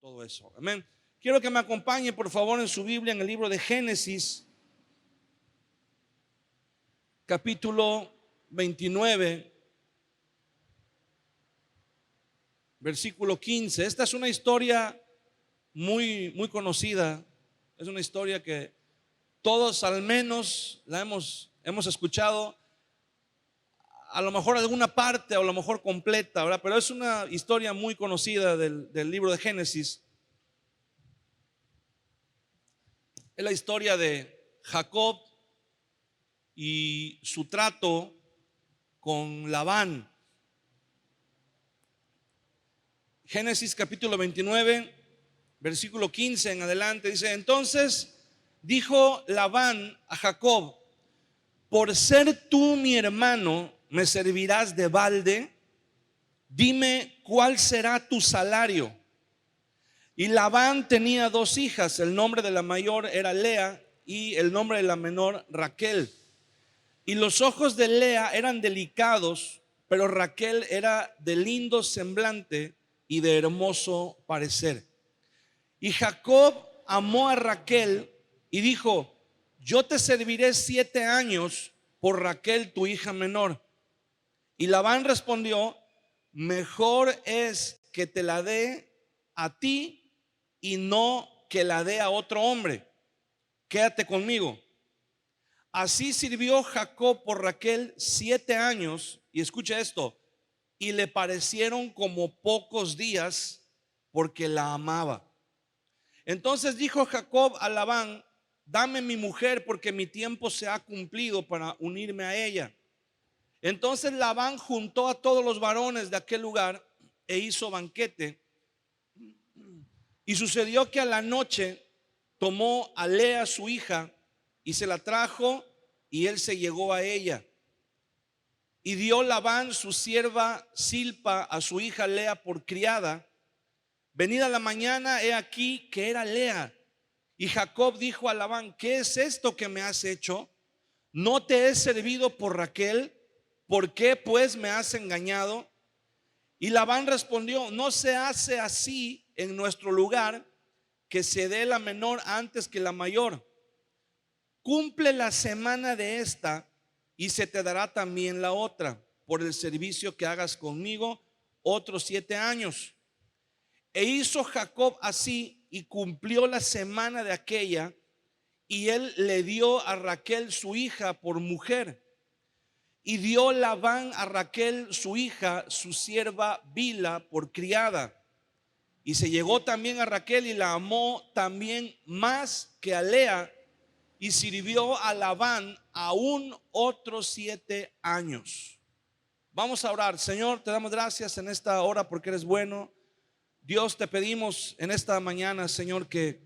todo eso. Amén. Quiero que me acompañe, por favor, en su Biblia, en el libro de Génesis, capítulo 29, versículo 15. Esta es una historia muy conocida. Es una historia que todos al menos la hemos escuchado, a lo mejor alguna parte o a lo mejor completa, ¿verdad? Pero es una historia muy conocida del libro de Génesis. Es la historia de Jacob y su trato con Labán. Génesis capítulo 29, versículo 15 en adelante dice: entonces dijo Labán a Jacob: por ser tú mi hermano, ¿me servirás de balde? Dime cuál será tu salario. Y Labán tenía dos hijas, el nombre de la mayor era Lea y el nombre de la menor Raquel. Y los ojos de Lea eran delicados, pero Raquel era de lindo semblante y de hermoso parecer. Y Jacob amó a Raquel y dijo: yo te serviré 7 años por Raquel, tu hija menor. Y Labán respondió: mejor es que te la dé a ti y no que la dé a otro hombre. Quédate conmigo. Así sirvió Jacob por Raquel 7 años, y escucha esto, y le parecieron como pocos días, porque la amaba. Entonces dijo Jacob a Labán: dame mi mujer, porque mi tiempo se ha cumplido para unirme a ella. Entonces Labán juntó a todos los varones de aquel lugar e hizo banquete. Y sucedió que a la noche tomó a Lea su hija y se la trajo, y él se llegó a ella. Y dio Labán su sierva Zilpa a su hija Lea por criada. Venida la mañana, he aquí que era Lea. Y Jacob dijo a Labán: ¿qué es esto que me has hecho? ¿No te he servido por Raquel? ¿Por qué pues me has engañado? Y Labán respondió: no se hace así en nuestro lugar, que se dé la menor antes que la mayor. Cumple la semana de esta y se te dará también la otra, por el servicio que hagas conmigo otros 7 años. E hizo Jacob así y cumplió la semana de aquella, y él le dio a Raquel su hija por mujer. Y dio Labán a Raquel su hija, su sierva Bila, por criada. Y se llegó también a Raquel y la amó también más que a Lea, y sirvió a Labán aún otros 7 años. Vamos a orar. Señor, te damos gracias en esta hora porque eres bueno. Dios, te pedimos en esta mañana, Señor, que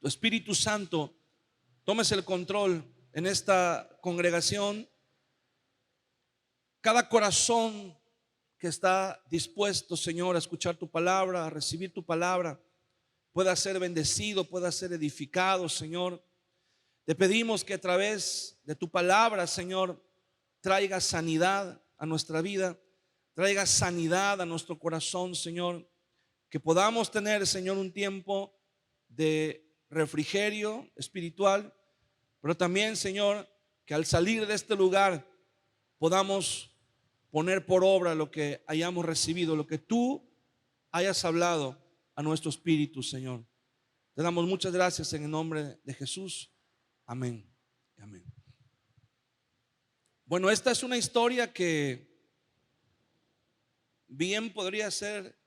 tu Espíritu Santo tomes el control en esta congregación. Cada corazón que está dispuesto, Señor, a escuchar tu palabra, a recibir tu palabra, pueda ser bendecido, pueda ser edificado, Señor. Te pedimos que a través de tu palabra, Señor, traiga sanidad a nuestra vida, traiga sanidad a nuestro corazón, Señor. Que podamos tener, Señor, un tiempo de refrigerio espiritual, pero también, Señor, que al salir de este lugar podamos poner por obra lo que hayamos recibido, lo que tú hayas hablado a nuestro espíritu, Señor. Te damos muchas gracias en el nombre de Jesús. Amén. Amén. Bueno, esta es una historia que bien podría ser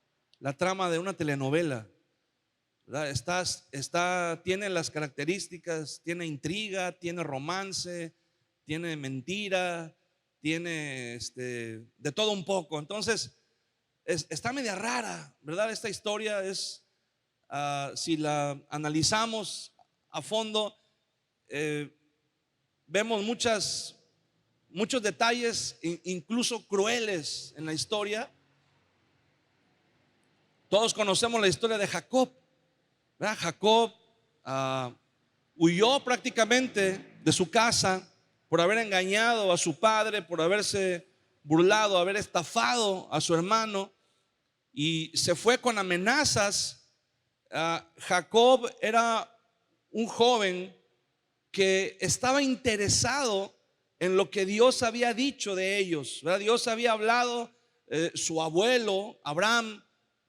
la trama de una telenovela, ¿verdad? Tiene las características, tiene intriga, tiene romance, tiene mentira, tiene de todo un poco. Entonces está media rara, ¿verdad? Esta historia es, si la analizamos a fondo, vemos muchos detalles, incluso crueles en la historia. Todos conocemos la historia de Jacob, ¿verdad? Jacob huyó prácticamente de su casa por haber engañado a su padre, por haberse burlado, haber estafado a su hermano. y se fue con amenazas. Jacob era un joven que estaba interesado en lo que Dios había dicho de ellos, ¿verdad? Dios había hablado, su abuelo Abraham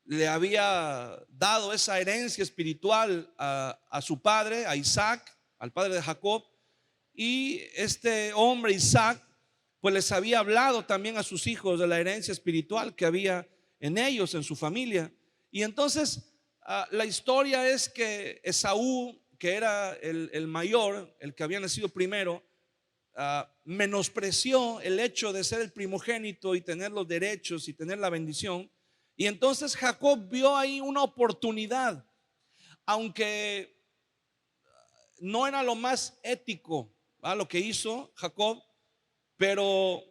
le había dado esa herencia espiritual a su padre, a Isaac, al padre de Jacob. Y este hombre Isaac pues les había hablado también a sus hijos de la herencia espiritual que había en ellos, en su familia. Y entonces la historia es que Esaú, que era el mayor, el que había nacido primero, menospreció el hecho de ser el primogénito y tener los derechos y tener la bendición. Y entonces Jacob vio ahí una oportunidad, aunque no era lo más ético, ¿verdad?, lo que hizo Jacob, pero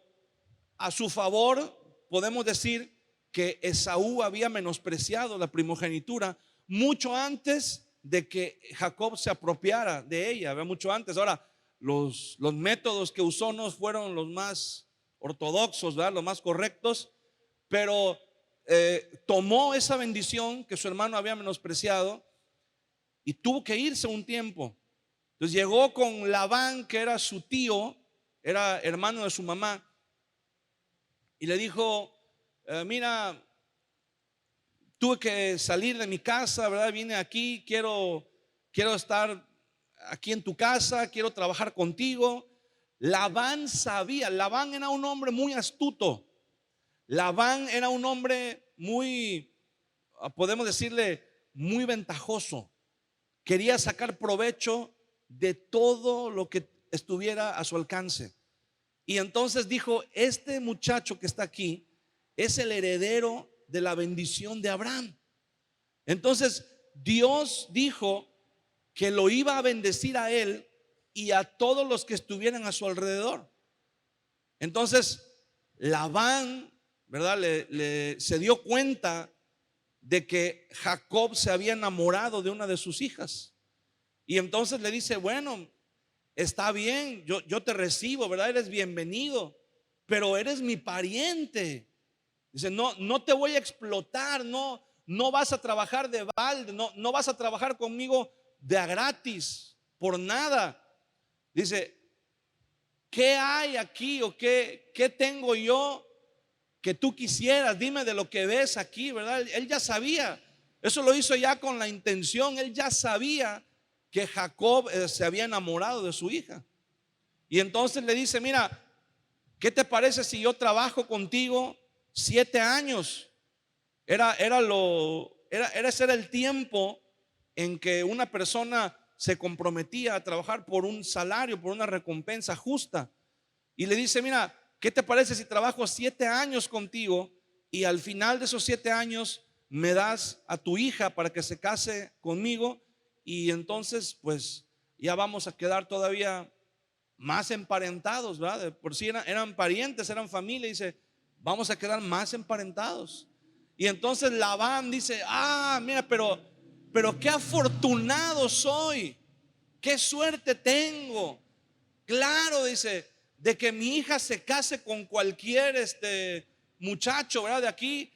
a su favor podemos decir que Esaú había menospreciado la primogenitura mucho antes de que Jacob se apropiara de ella, mucho antes. Ahora, los métodos que usó no fueron los más ortodoxos, ¿verdad?, los más correctos, pero tomó esa bendición que su hermano había menospreciado y tuvo que irse un tiempo. Entonces llegó con Labán, que era su tío, era hermano de su mamá, y le dijo: mira, tuve que salir de mi casa, ¿verdad? Vine aquí, quiero estar aquí en tu casa, quiero trabajar contigo. Labán sabía, Labán era un hombre muy astuto. Labán era un hombre muy, podemos decirle, muy ventajoso. Quería sacar provecho de todo lo que estuviera a su alcance. Y entonces dijo: este muchacho que está aquí es el heredero de la bendición de Abraham. Entonces Dios dijo que lo iba a bendecir a él y a todos los que estuvieran a su alrededor. Entonces Labán, ¿verdad?, se dio cuenta de que Jacob se había enamorado de una de sus hijas. Y entonces le dice: bueno, está bien, yo te recibo, ¿verdad? Eres bienvenido, pero eres mi pariente. Dice: no te voy a explotar, no vas a trabajar de balde, no vas a trabajar conmigo de a gratis, por nada. Dice: ¿qué hay aquí o qué tengo yo que tú quisieras? Dime de lo que ves aquí, ¿verdad? Él ya sabía, eso lo hizo ya con la intención, él ya sabía que Jacob se había enamorado de su hija. Y entonces le dice: mira, ¿qué te parece si yo trabajo contigo 7 años? Ese era el tiempo en que una persona se comprometía a trabajar por un salario, por una recompensa justa. Y le dice: mira, ¿qué te parece si trabajo 7 años contigo y al final de esos 7 años me das a tu hija para que se case conmigo? Y entonces pues ya vamos a quedar todavía más emparentados, ¿verdad? De por sí eran parientes, eran familia. Y dice: vamos a quedar más emparentados. Y entonces Labán dice: mira, pero qué afortunado soy, qué suerte tengo. Claro, dice, de que mi hija se case con cualquier muchacho, ¿verdad?, de aquí.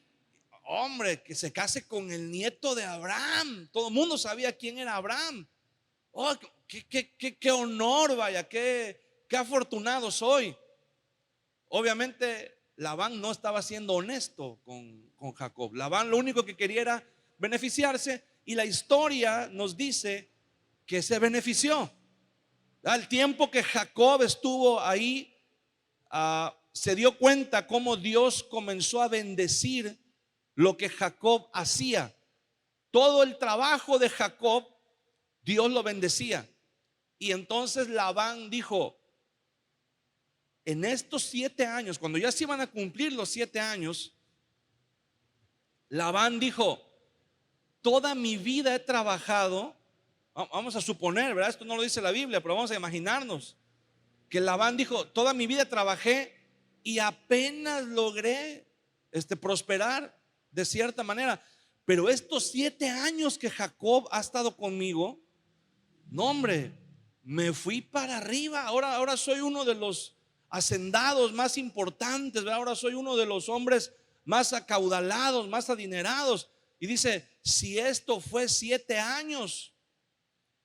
Hombre, que se case con el nieto de Abraham. Todo el mundo sabía quién era Abraham. Oh, qué honor, vaya, qué afortunado soy. Obviamente Labán no estaba siendo honesto con Jacob. Labán lo único que quería era beneficiarse, y la historia nos dice que se benefició. Al tiempo que Jacob estuvo ahí, se dio cuenta cómo Dios comenzó a bendecir lo que Jacob hacía. Todo el trabajo de Jacob, Dios lo bendecía. Y entonces Labán dijo: en estos 7 años, cuando ya se iban a cumplir los 7 años, Labán dijo: toda mi vida he trabajado. Vamos a suponer, ¿verdad? Esto no lo dice la Biblia, pero vamos a imaginarnos que Labán dijo: toda mi vida trabajé y apenas logré prosperar de cierta manera, pero estos 7 años que Jacob ha estado conmigo, no, hombre, me fui para arriba. Ahora soy uno de los hacendados más importantes, ¿verdad? Ahora soy uno de los hombres más acaudalados, más adinerados. Y dice, si esto fue 7 años,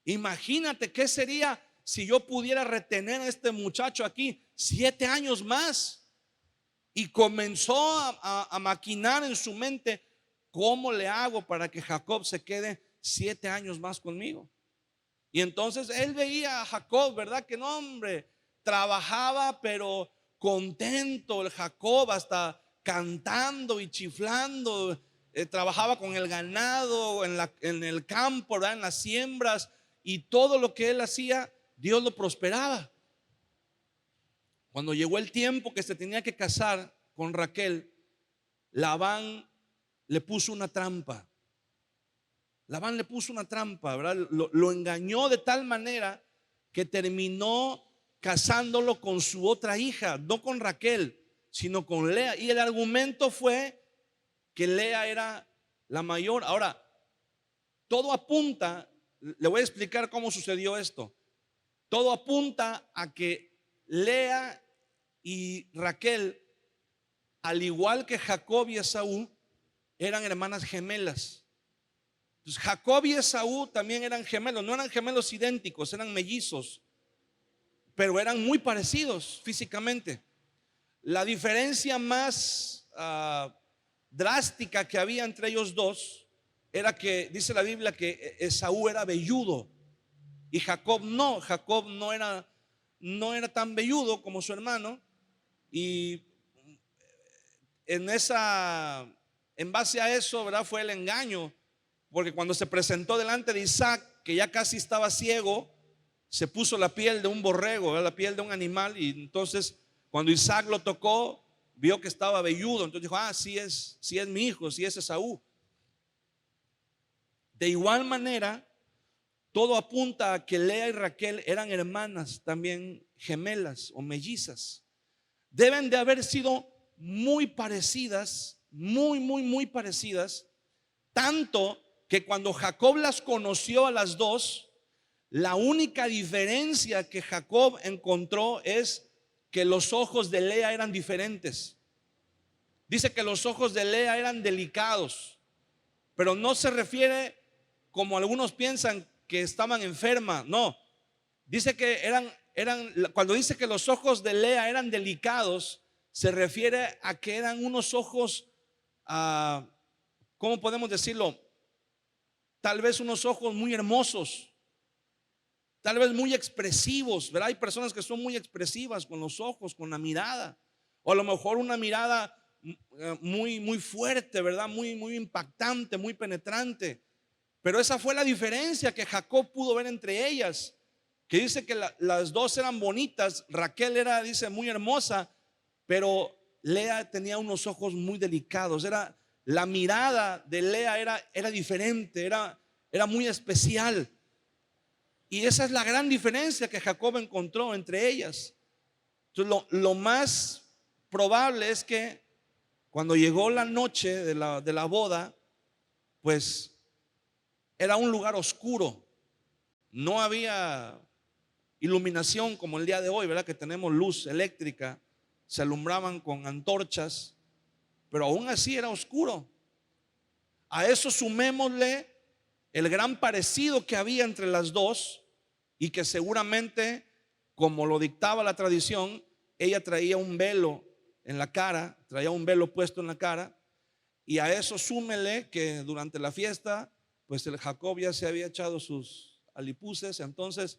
imagínate qué sería si yo pudiera retener a este muchacho aquí 7 años más. Y comenzó a maquinar en su mente, ¿cómo le hago para que Jacob se quede 7 años más conmigo? Y entonces él veía a Jacob, ¿verdad? Que no, hombre, trabajaba pero contento el Jacob, hasta cantando y chiflando. Trabajaba con el ganado en el campo, ¿verdad? En las siembras, y todo lo que él hacía, Dios lo prosperaba. Cuando llegó el tiempo que se tenía que casar con Raquel, Labán le puso una trampa. Labán le puso una trampa, ¿verdad? Lo engañó de tal manera que terminó casándolo con su otra hija, no con Raquel, sino con Lea. Y el argumento fue que Lea era la mayor. Ahora, todo apunta, le voy a explicar cómo sucedió esto. Todo apunta a que Lea y Raquel, al igual que Jacob y Esaú, eran hermanas gemelas. Entonces, Jacob y Esaú también eran gemelos, no eran gemelos idénticos, eran mellizos, pero eran muy parecidos físicamente. La diferencia más drástica que había entre ellos dos era que dice la Biblia que Esaú era velludo y Jacob no. Jacob no era tan velludo como su hermano. Y en base a eso, ¿verdad? Fue el engaño, porque cuando se presentó delante de Isaac, que ya casi estaba ciego, se puso la piel de un borrego, ¿verdad? La piel de un animal, y entonces cuando Isaac lo tocó, vio que estaba velludo. Entonces dijo, sí es mi hijo, sí es Esaú. De igual manera, todo apunta a que Lea y Raquel eran hermanas también, gemelas o mellizas. Deben de haber sido muy parecidas, muy parecidas, tanto que cuando Jacob las conoció a las dos, la única diferencia que Jacob encontró es que los ojos de Lea eran diferentes. Dice que los ojos de Lea eran delicados, pero no se refiere como algunos piensan que estaban enfermas. No, dice que cuando dice que los ojos de Lea eran delicados, se refiere a que eran unos ojos, ¿cómo podemos decirlo? Tal vez unos ojos muy hermosos, tal vez muy expresivos, ¿verdad? Hay personas que son muy expresivas con los ojos, con la mirada, o a lo mejor una mirada muy fuerte, ¿verdad? Muy impactante, muy penetrante. Pero esa fue la diferencia que Jacob pudo ver entre ellas, que dice que las dos eran bonitas. Raquel era, dice, muy hermosa, pero Lea tenía unos ojos muy delicados. La mirada de Lea era diferente, era muy especial. Y esa es la gran diferencia que Jacob encontró entre ellas. Entonces, lo más probable es que cuando llegó la noche de la boda, pues era un lugar oscuro. No había iluminación como el día de hoy, ¿verdad? Que tenemos luz eléctrica, se alumbraban con antorchas, pero aún así era oscuro. A eso sumémosle el gran parecido que había entre las dos, y que seguramente, como lo dictaba la tradición, ella traía un velo en la cara, traía un velo puesto en la cara. Y a eso súmele que durante la fiesta, pues el Jacob ya se había echado sus alipuses, entonces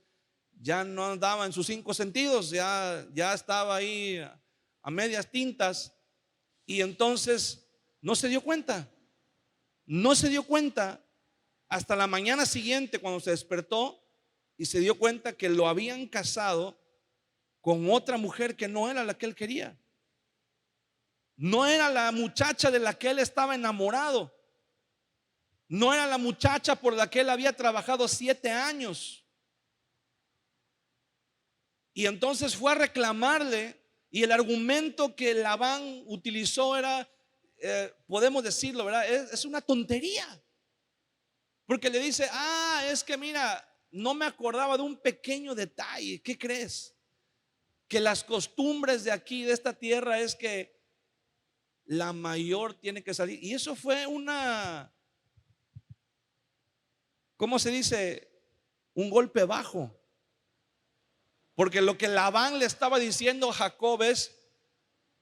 ya no andaba en sus 5 sentidos, ya estaba ahí a medias tintas. Y entonces no se dio cuenta hasta la mañana siguiente, cuando se despertó y se dio cuenta que lo habían casado con otra mujer que no era la que él quería. No era la muchacha de la que él estaba enamorado. No era la muchacha por la que él había trabajado 7 años. Y entonces fue a reclamarle, y el argumento que Labán utilizó era, podemos decirlo, ¿verdad? Es una tontería. Porque le dice, es que mira, no me acordaba de un pequeño detalle. ¿Qué crees? Que las costumbres de aquí, de esta tierra, es que la mayor tiene que salir. Y eso fue una, ¿cómo se dice? Un golpe bajo. Porque lo que Labán le estaba diciendo a Jacob es: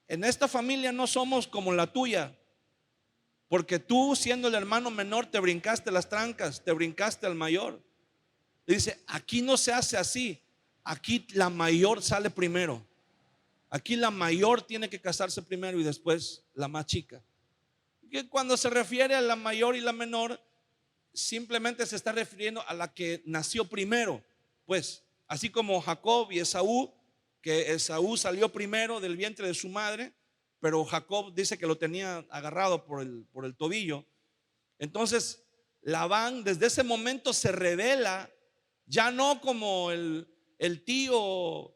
en esta familia no somos como la tuya, porque tú, siendo el hermano menor, te brincaste las trancas, te brincaste al mayor. Dice: aquí no se hace así, aquí la mayor sale primero, aquí la mayor tiene que casarse primero y después la más chica. Que cuando se refiere a la mayor y la menor, simplemente se está refiriendo a la que nació primero, pues así como Jacob y Esaú, que Esaú salió primero del vientre de su madre, pero Jacob dice que lo tenía agarrado por el tobillo. Entonces Labán desde ese momento se revela, ya no como el tío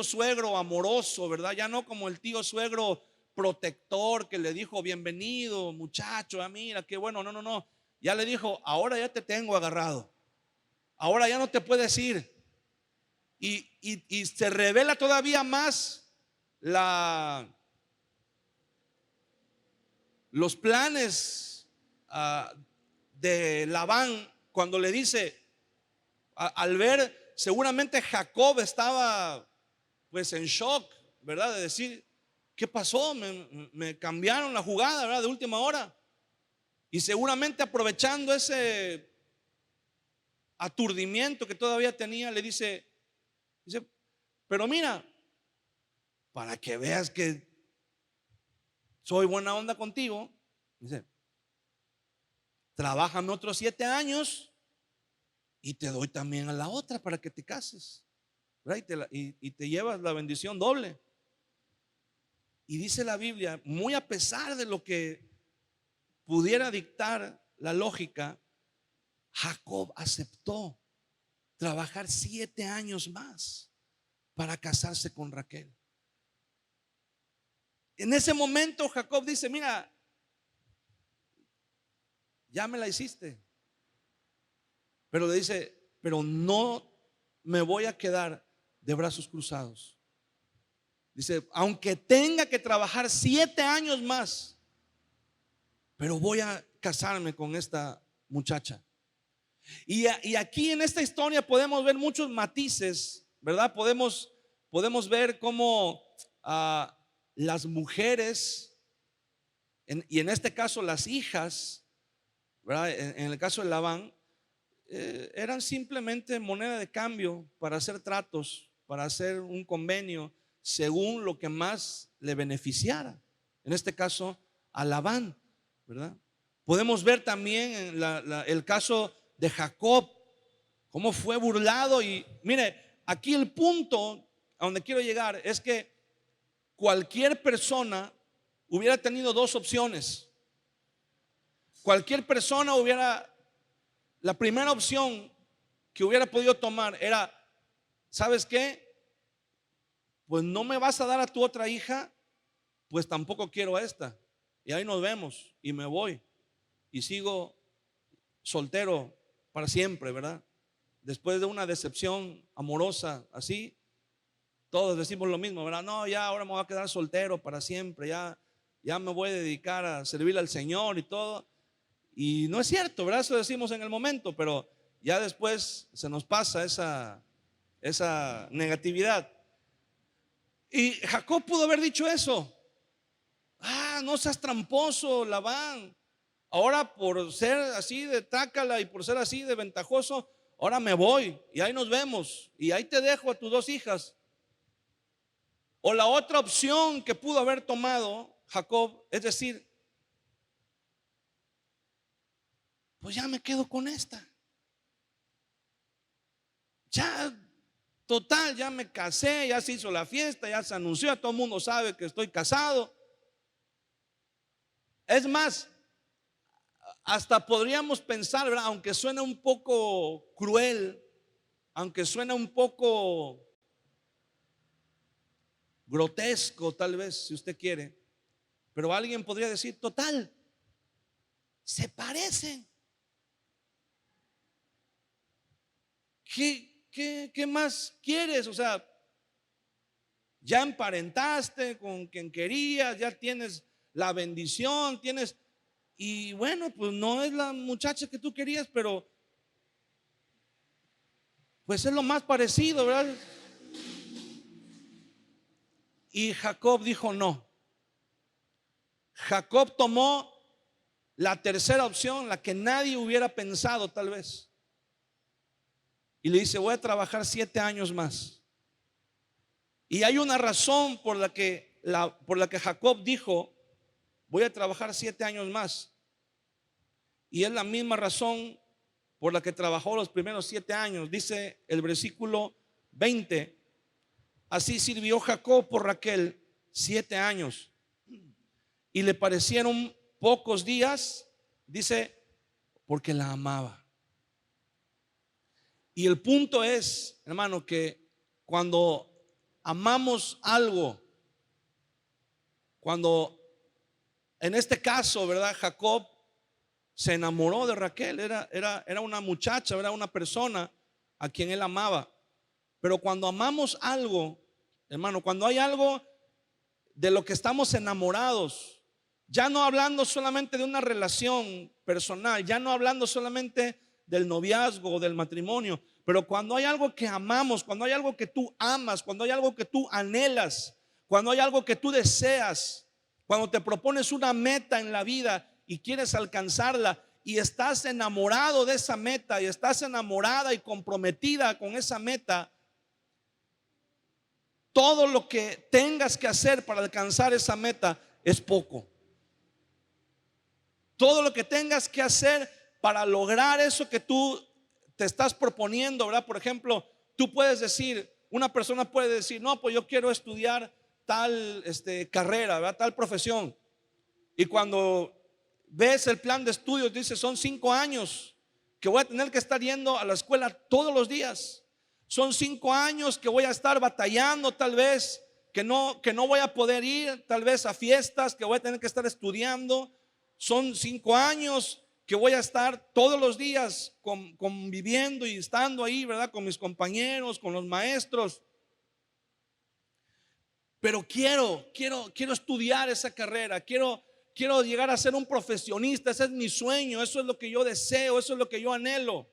suegro amoroso, ¿verdad? Ya no como el tío suegro protector que le dijo: bienvenido muchacho, mira qué bueno. No, no, no. Ya le dijo: ahora ya te tengo agarrado, ahora ya no te puedes ir. Y se revela todavía más los planes de Labán, cuando le dice, al ver, seguramente Jacob estaba pues en shock, ¿verdad? De decir: ¿qué pasó? Me cambiaron la jugada, ¿verdad? De última hora. Y seguramente aprovechando ese aturdimiento que todavía tenía, le dice: pero mira, para que veas que soy buena onda contigo, dice: trabájame otros 7 años y te doy también a la otra para que te cases, ¿verdad? Y te llevas la bendición doble. Y dice la Biblia, muy a pesar de lo que pudiera dictar la lógica, Jacob aceptó trabajar 7 años más para casarse con Raquel. En ese momento Jacob dice: mira, ya me la hiciste. Pero le dice: pero no me voy a quedar de brazos cruzados. Dice: aunque tenga que trabajar 7 años más, pero voy a casarme con esta muchacha. Y aquí en esta historia podemos ver muchos matices, ¿verdad? Podemos ver cómo las mujeres, y en este caso las hijas, ¿verdad? En el caso de Labán, eran simplemente moneda de cambio para hacer tratos, para hacer un convenio según lo que más le beneficiara. En este caso a Labán, ¿verdad? Podemos ver también el caso de Jacob, cómo fue burlado. Y mire, aquí el punto a donde quiero llegar es que cualquier persona hubiera tenido dos opciones. Cualquier persona la primera opción que hubiera podido tomar era: ¿sabes qué? Pues no me vas a dar a tu otra hija, pues tampoco quiero a esta. Y ahí nos vemos y me voy y sigo soltero para siempre, ¿verdad? Después de una decepción amorosa así, todos decimos lo mismo, ¿verdad? No, ya ahora me voy a quedar soltero para siempre, ya me voy a dedicar a servirle al Señor y todo. Y no es cierto, ¿verdad? Eso decimos en el momento, pero ya después se nos pasa esa negatividad. Y Jacob pudo haber dicho eso: no seas tramposo, Labán. Ahora por ser así de tácala y por ser así de ventajoso, ahora me voy y ahí nos vemos y ahí te dejo a tus dos hijas. O la otra opción que pudo haber tomado Jacob es decir: pues ya me quedo con esta. Ya, total, ya me casé, ya se hizo la fiesta, ya se anunció, ya todo el mundo sabe que estoy casado. Es más, hasta podríamos pensar, ¿verdad? Aunque suene un poco cruel, aunque suene un poco grotesco, tal vez, si usted quiere, pero alguien podría decir: total, se parecen. ¿Qué más quieres? O sea, ya emparentaste con quien querías, ya tienes la bendición, tienes, y bueno, pues no es la muchacha que tú querías, pero pues es lo más parecido, ¿verdad? Y Jacob dijo no. Jacob tomó la tercera opción, la que nadie hubiera pensado tal vez. Y le dice, voy a trabajar 7 años más. Y hay una razón por la que Jacob dijo, voy a trabajar 7 años más. Y es la misma razón por la que trabajó los primeros 7 años. Dice el versículo 20, así sirvió Jacob por Raquel 7 años. Y le parecieron pocos días, dice, porque la amaba. Y el punto es, hermano, que cuando amamos algo, cuando en este caso, ¿verdad? Jacob se enamoró de Raquel, era una muchacha, era una persona a quien él amaba. Pero cuando amamos algo, hermano, cuando hay algo de lo que estamos enamorados, ya no hablando solamente de una relación personal, ya no hablando solamente del noviazgo o del matrimonio, pero cuando hay algo que amamos, cuando hay algo que tú amas, cuando hay algo que tú anhelas, cuando hay algo que tú deseas, cuando te propones una meta en la vida y quieres alcanzarla y estás enamorado de esa meta y estás enamorada y comprometida con esa meta, todo lo que tengas que hacer para alcanzar esa meta es poco. Todo lo que tengas que hacer para lograr eso que tú te estás proponiendo, ¿verdad? Por ejemplo, tú puedes decir, una persona puede decir, no, pues yo quiero estudiar tal carrera, ¿verdad? Tal profesión. Y cuando ves el plan de estudios, dice, son 5 años que voy a tener que estar yendo a la escuela todos los días. Son 5 años que voy a estar batallando tal vez, que no voy a poder ir tal vez a fiestas, que voy a tener que estar estudiando. Son 5 años que voy a estar todos los días conviviendo y estando ahí, ¿verdad? Con mis compañeros, con los maestros. Pero quiero estudiar esa carrera, quiero llegar a ser un profesionista, ese es mi sueño, eso es lo que yo deseo, eso es lo que yo anhelo.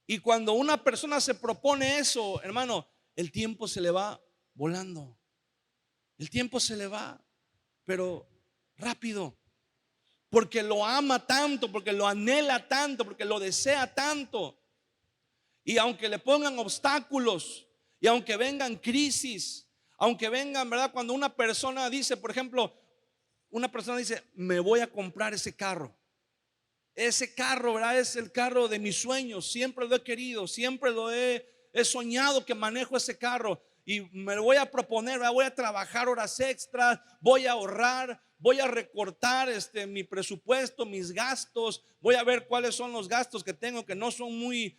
Y cuando una persona se propone eso, hermano, el tiempo se le va volando. El tiempo se le va, pero rápido. Porque lo ama tanto, porque lo anhela tanto, porque lo desea tanto. Y aunque le pongan obstáculos, y aunque vengan crisis, aunque vengan, ¿verdad? Cuando una persona dice, por ejemplo, una persona dice, me voy a comprar ese carro. Ese carro, ¿verdad? Es el carro de mis sueños. Siempre lo he querido, siempre lo he soñado que manejo ese carro. Y me lo voy a proponer, ¿verdad? Voy a trabajar horas extras, voy a ahorrar, voy a recortar mi presupuesto, mis gastos. Voy a ver cuáles son los gastos que tengo que no son muy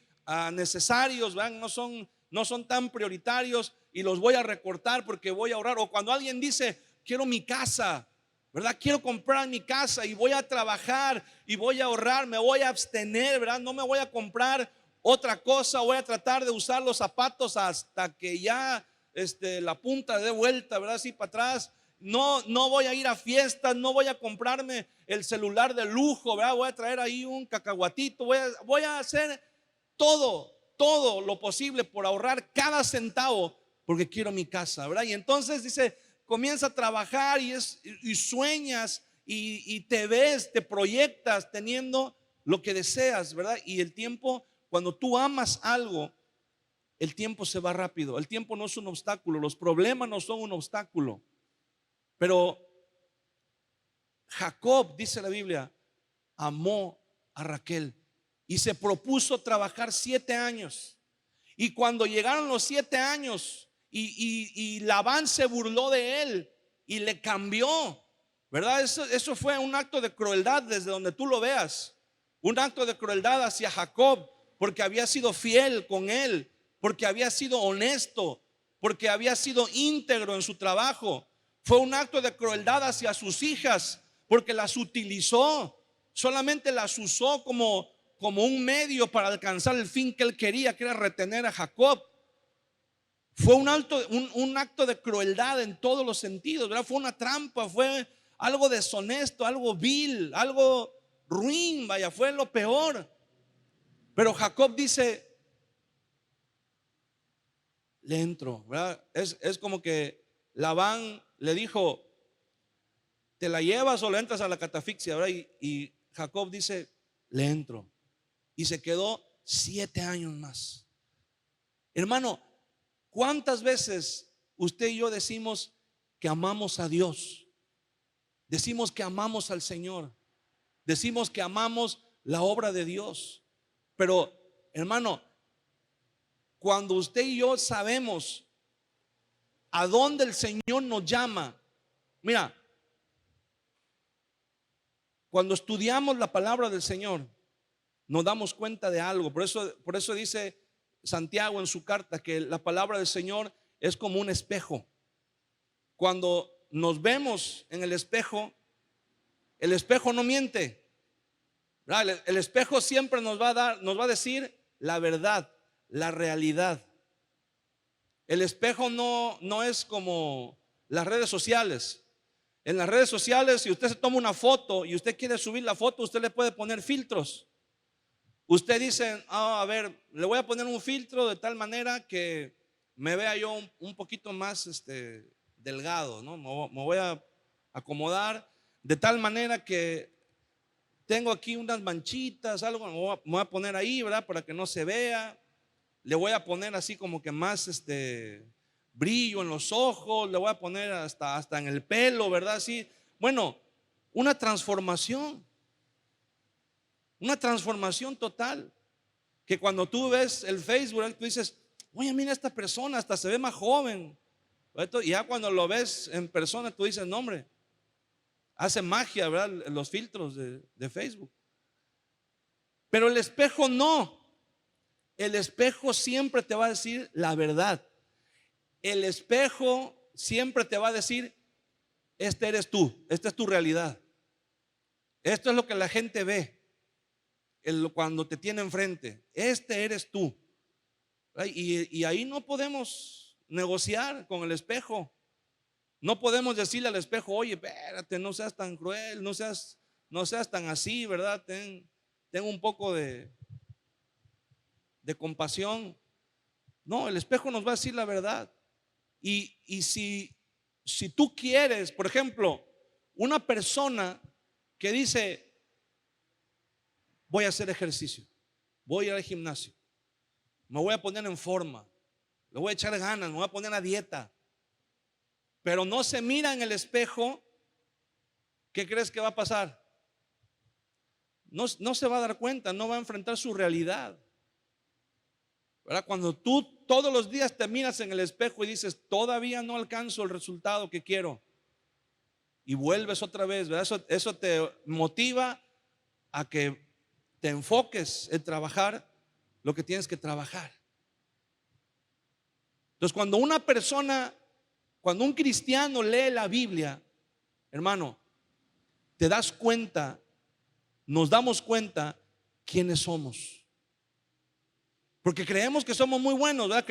necesarios, ¿verdad? No son tan prioritarios y los voy a recortar porque voy a ahorrar. O cuando alguien dice, quiero mi casa, ¿verdad? Quiero comprar mi casa y voy a trabajar y voy a ahorrar, me voy a abstener, ¿verdad? No me voy a comprar otra cosa, voy a tratar de usar los zapatos hasta que ya la punta dé vuelta, ¿verdad? Así para atrás. No voy a ir a fiestas, no voy a comprarme el celular de lujo, ¿verdad? Voy a traer ahí un cacahuatito, voy a hacer todo lo posible por ahorrar cada centavo porque quiero mi casa, ¿verdad? Y entonces dice, comienza a trabajar y sueñas y te ves, te proyectas teniendo lo que deseas, ¿verdad? Y el tiempo, cuando tú amas algo, el tiempo se va rápido. El tiempo no es un obstáculo, los problemas no son un obstáculo. Pero Jacob, dice la Biblia, amó a Raquel y se propuso trabajar 7 años. Y cuando llegaron los 7 años y Labán se burló de él y le cambió, ¿verdad? Eso fue un acto de crueldad desde donde tú lo veas. Un acto de crueldad hacia Jacob porque había sido fiel con él, porque había sido honesto, porque había sido íntegro en su trabajo. Fue un acto de crueldad hacia sus hijas porque las utilizó, solamente las usó como un medio para alcanzar el fin que él quería, que era retener a Jacob. Fue un acto de crueldad en todos los sentidos, ¿verdad? Fue una trampa, fue algo deshonesto, algo vil, algo ruin, vaya, fue lo peor. Pero Jacob dice, le entro, ¿verdad? Es como que Labán le dijo, ¿te la llevas o le entras a la catafixia, ¿verdad? Y Jacob dice, le entro. Y se quedó 7 años más. Hermano, ¿cuántas veces usted y yo decimos que amamos a Dios? Decimos que amamos al Señor. Decimos que amamos la obra de Dios. Pero, hermano, cuando usted y yo sabemos a dónde el Señor nos llama, mira, cuando estudiamos la palabra del Señor, nos damos cuenta de algo. Por eso dice Santiago en su carta que la palabra del Señor es como un espejo. Cuando nos vemos en el espejo no miente, ¿verdad? El espejo siempre nos va a decir la verdad, la realidad. El espejo no es como las redes sociales. En las redes sociales, si usted se toma una foto y usted quiere subir la foto, usted le puede poner filtros. Usted dice, a ver, le voy a poner un filtro de tal manera que me vea yo un poquito más delgado, ¿no? Me voy a acomodar de tal manera que tengo aquí unas manchitas, algo, me voy a poner ahí, ¿verdad? Para que no se vea. Le voy a poner así como que más brillo en los ojos, le voy a poner hasta en el pelo, ¿verdad? Así, bueno, una transformación total. Que cuando tú ves el Facebook, tú dices, oye, mira, esta persona hasta se ve más joven. Y ya cuando lo ves en persona, tú dices, no, hombre, hace magia, ¿verdad? Los filtros de Facebook. Pero el espejo no. El espejo siempre te va a decir la verdad. El espejo siempre te va a decir, este eres tú, esta es tu realidad. Esto es lo que la gente ve cuando te tiene enfrente. Este eres tú. Y ahí no podemos negociar con el espejo. No podemos decirle al espejo, oye, espérate, no seas tan cruel, no seas tan así, ¿verdad? Ten un poco de compasión. No, el espejo nos va a decir la verdad. Y si tú quieres, por ejemplo, una persona que dice, voy a hacer ejercicio, voy a ir al gimnasio, me voy a poner en forma, le voy a echar ganas, me voy a poner a dieta, pero no se mira en el espejo, ¿qué crees que va a pasar? No se va a dar cuenta, no va a enfrentar su realidad, ¿verdad? Cuando tú todos los días te miras en el espejo y dices, todavía no alcanzo el resultado que quiero, y vuelves otra vez, ¿verdad? Eso te motiva a que te enfoques en trabajar lo que tienes que trabajar. Entonces, cuando un cristiano lee la Biblia, hermano, te das cuenta, nos damos cuenta quiénes somos. Porque creemos que somos muy buenos, ¿verdad?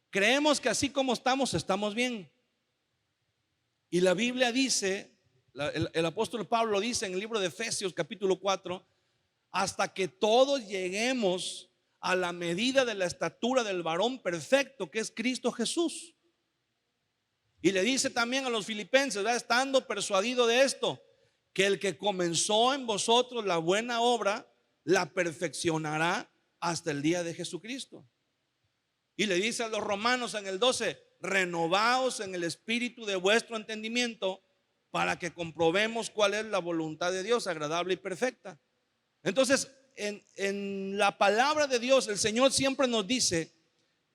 Creemos que así como estamos bien. Y la Biblia dice, el apóstol Pablo dice en el libro de Efesios capítulo 4, hasta que todos lleguemos a la medida de la estatura del varón perfecto que es Cristo Jesús. Y le dice también a los filipenses, ¿verdad? Estando persuadido de esto, que el que comenzó en vosotros la buena obra, la perfeccionará hasta el día de Jesucristo. Y le dice a los romanos en el 12, renovaos en el espíritu de vuestro entendimiento para que comprobemos cuál es la voluntad de Dios, agradable y perfecta. Entonces, en la palabra de Dios, el Señor siempre nos dice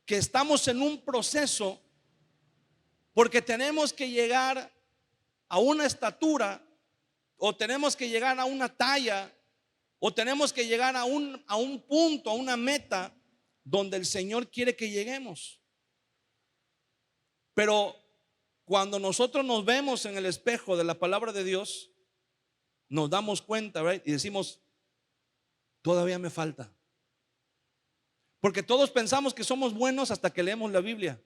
que estamos en un proceso porque tenemos que llegar a una estatura, o tenemos que llegar a una talla, o tenemos que llegar a un punto, a una meta donde el Señor quiere que lleguemos. Pero cuando nosotros nos vemos en el espejo de la palabra de Dios, nos damos cuenta, ¿verdad? Y decimos, todavía me falta. Porque todos pensamos que somos buenos hasta que leemos la Biblia.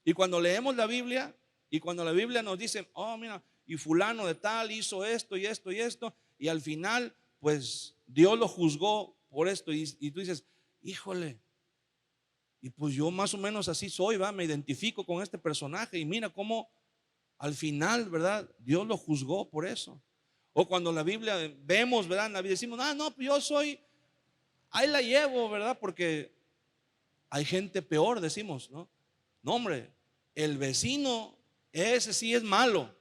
Y cuando leemos la Biblia, y cuando la Biblia nos dice, oh, mira, y fulano de tal hizo esto y esto y esto, y al final pues Dios lo juzgó por esto, y tú dices, híjole, y pues yo más o menos así soy, ¿va? Me identifico con este personaje, y mira cómo al final, ¿verdad? Dios lo juzgó por eso. O cuando la Biblia vemos, ¿verdad? En la Biblia decimos, no, pues yo soy, ahí la llevo, ¿verdad? Porque hay gente peor, decimos, ¿no? No, hombre, el vecino, ese sí es malo.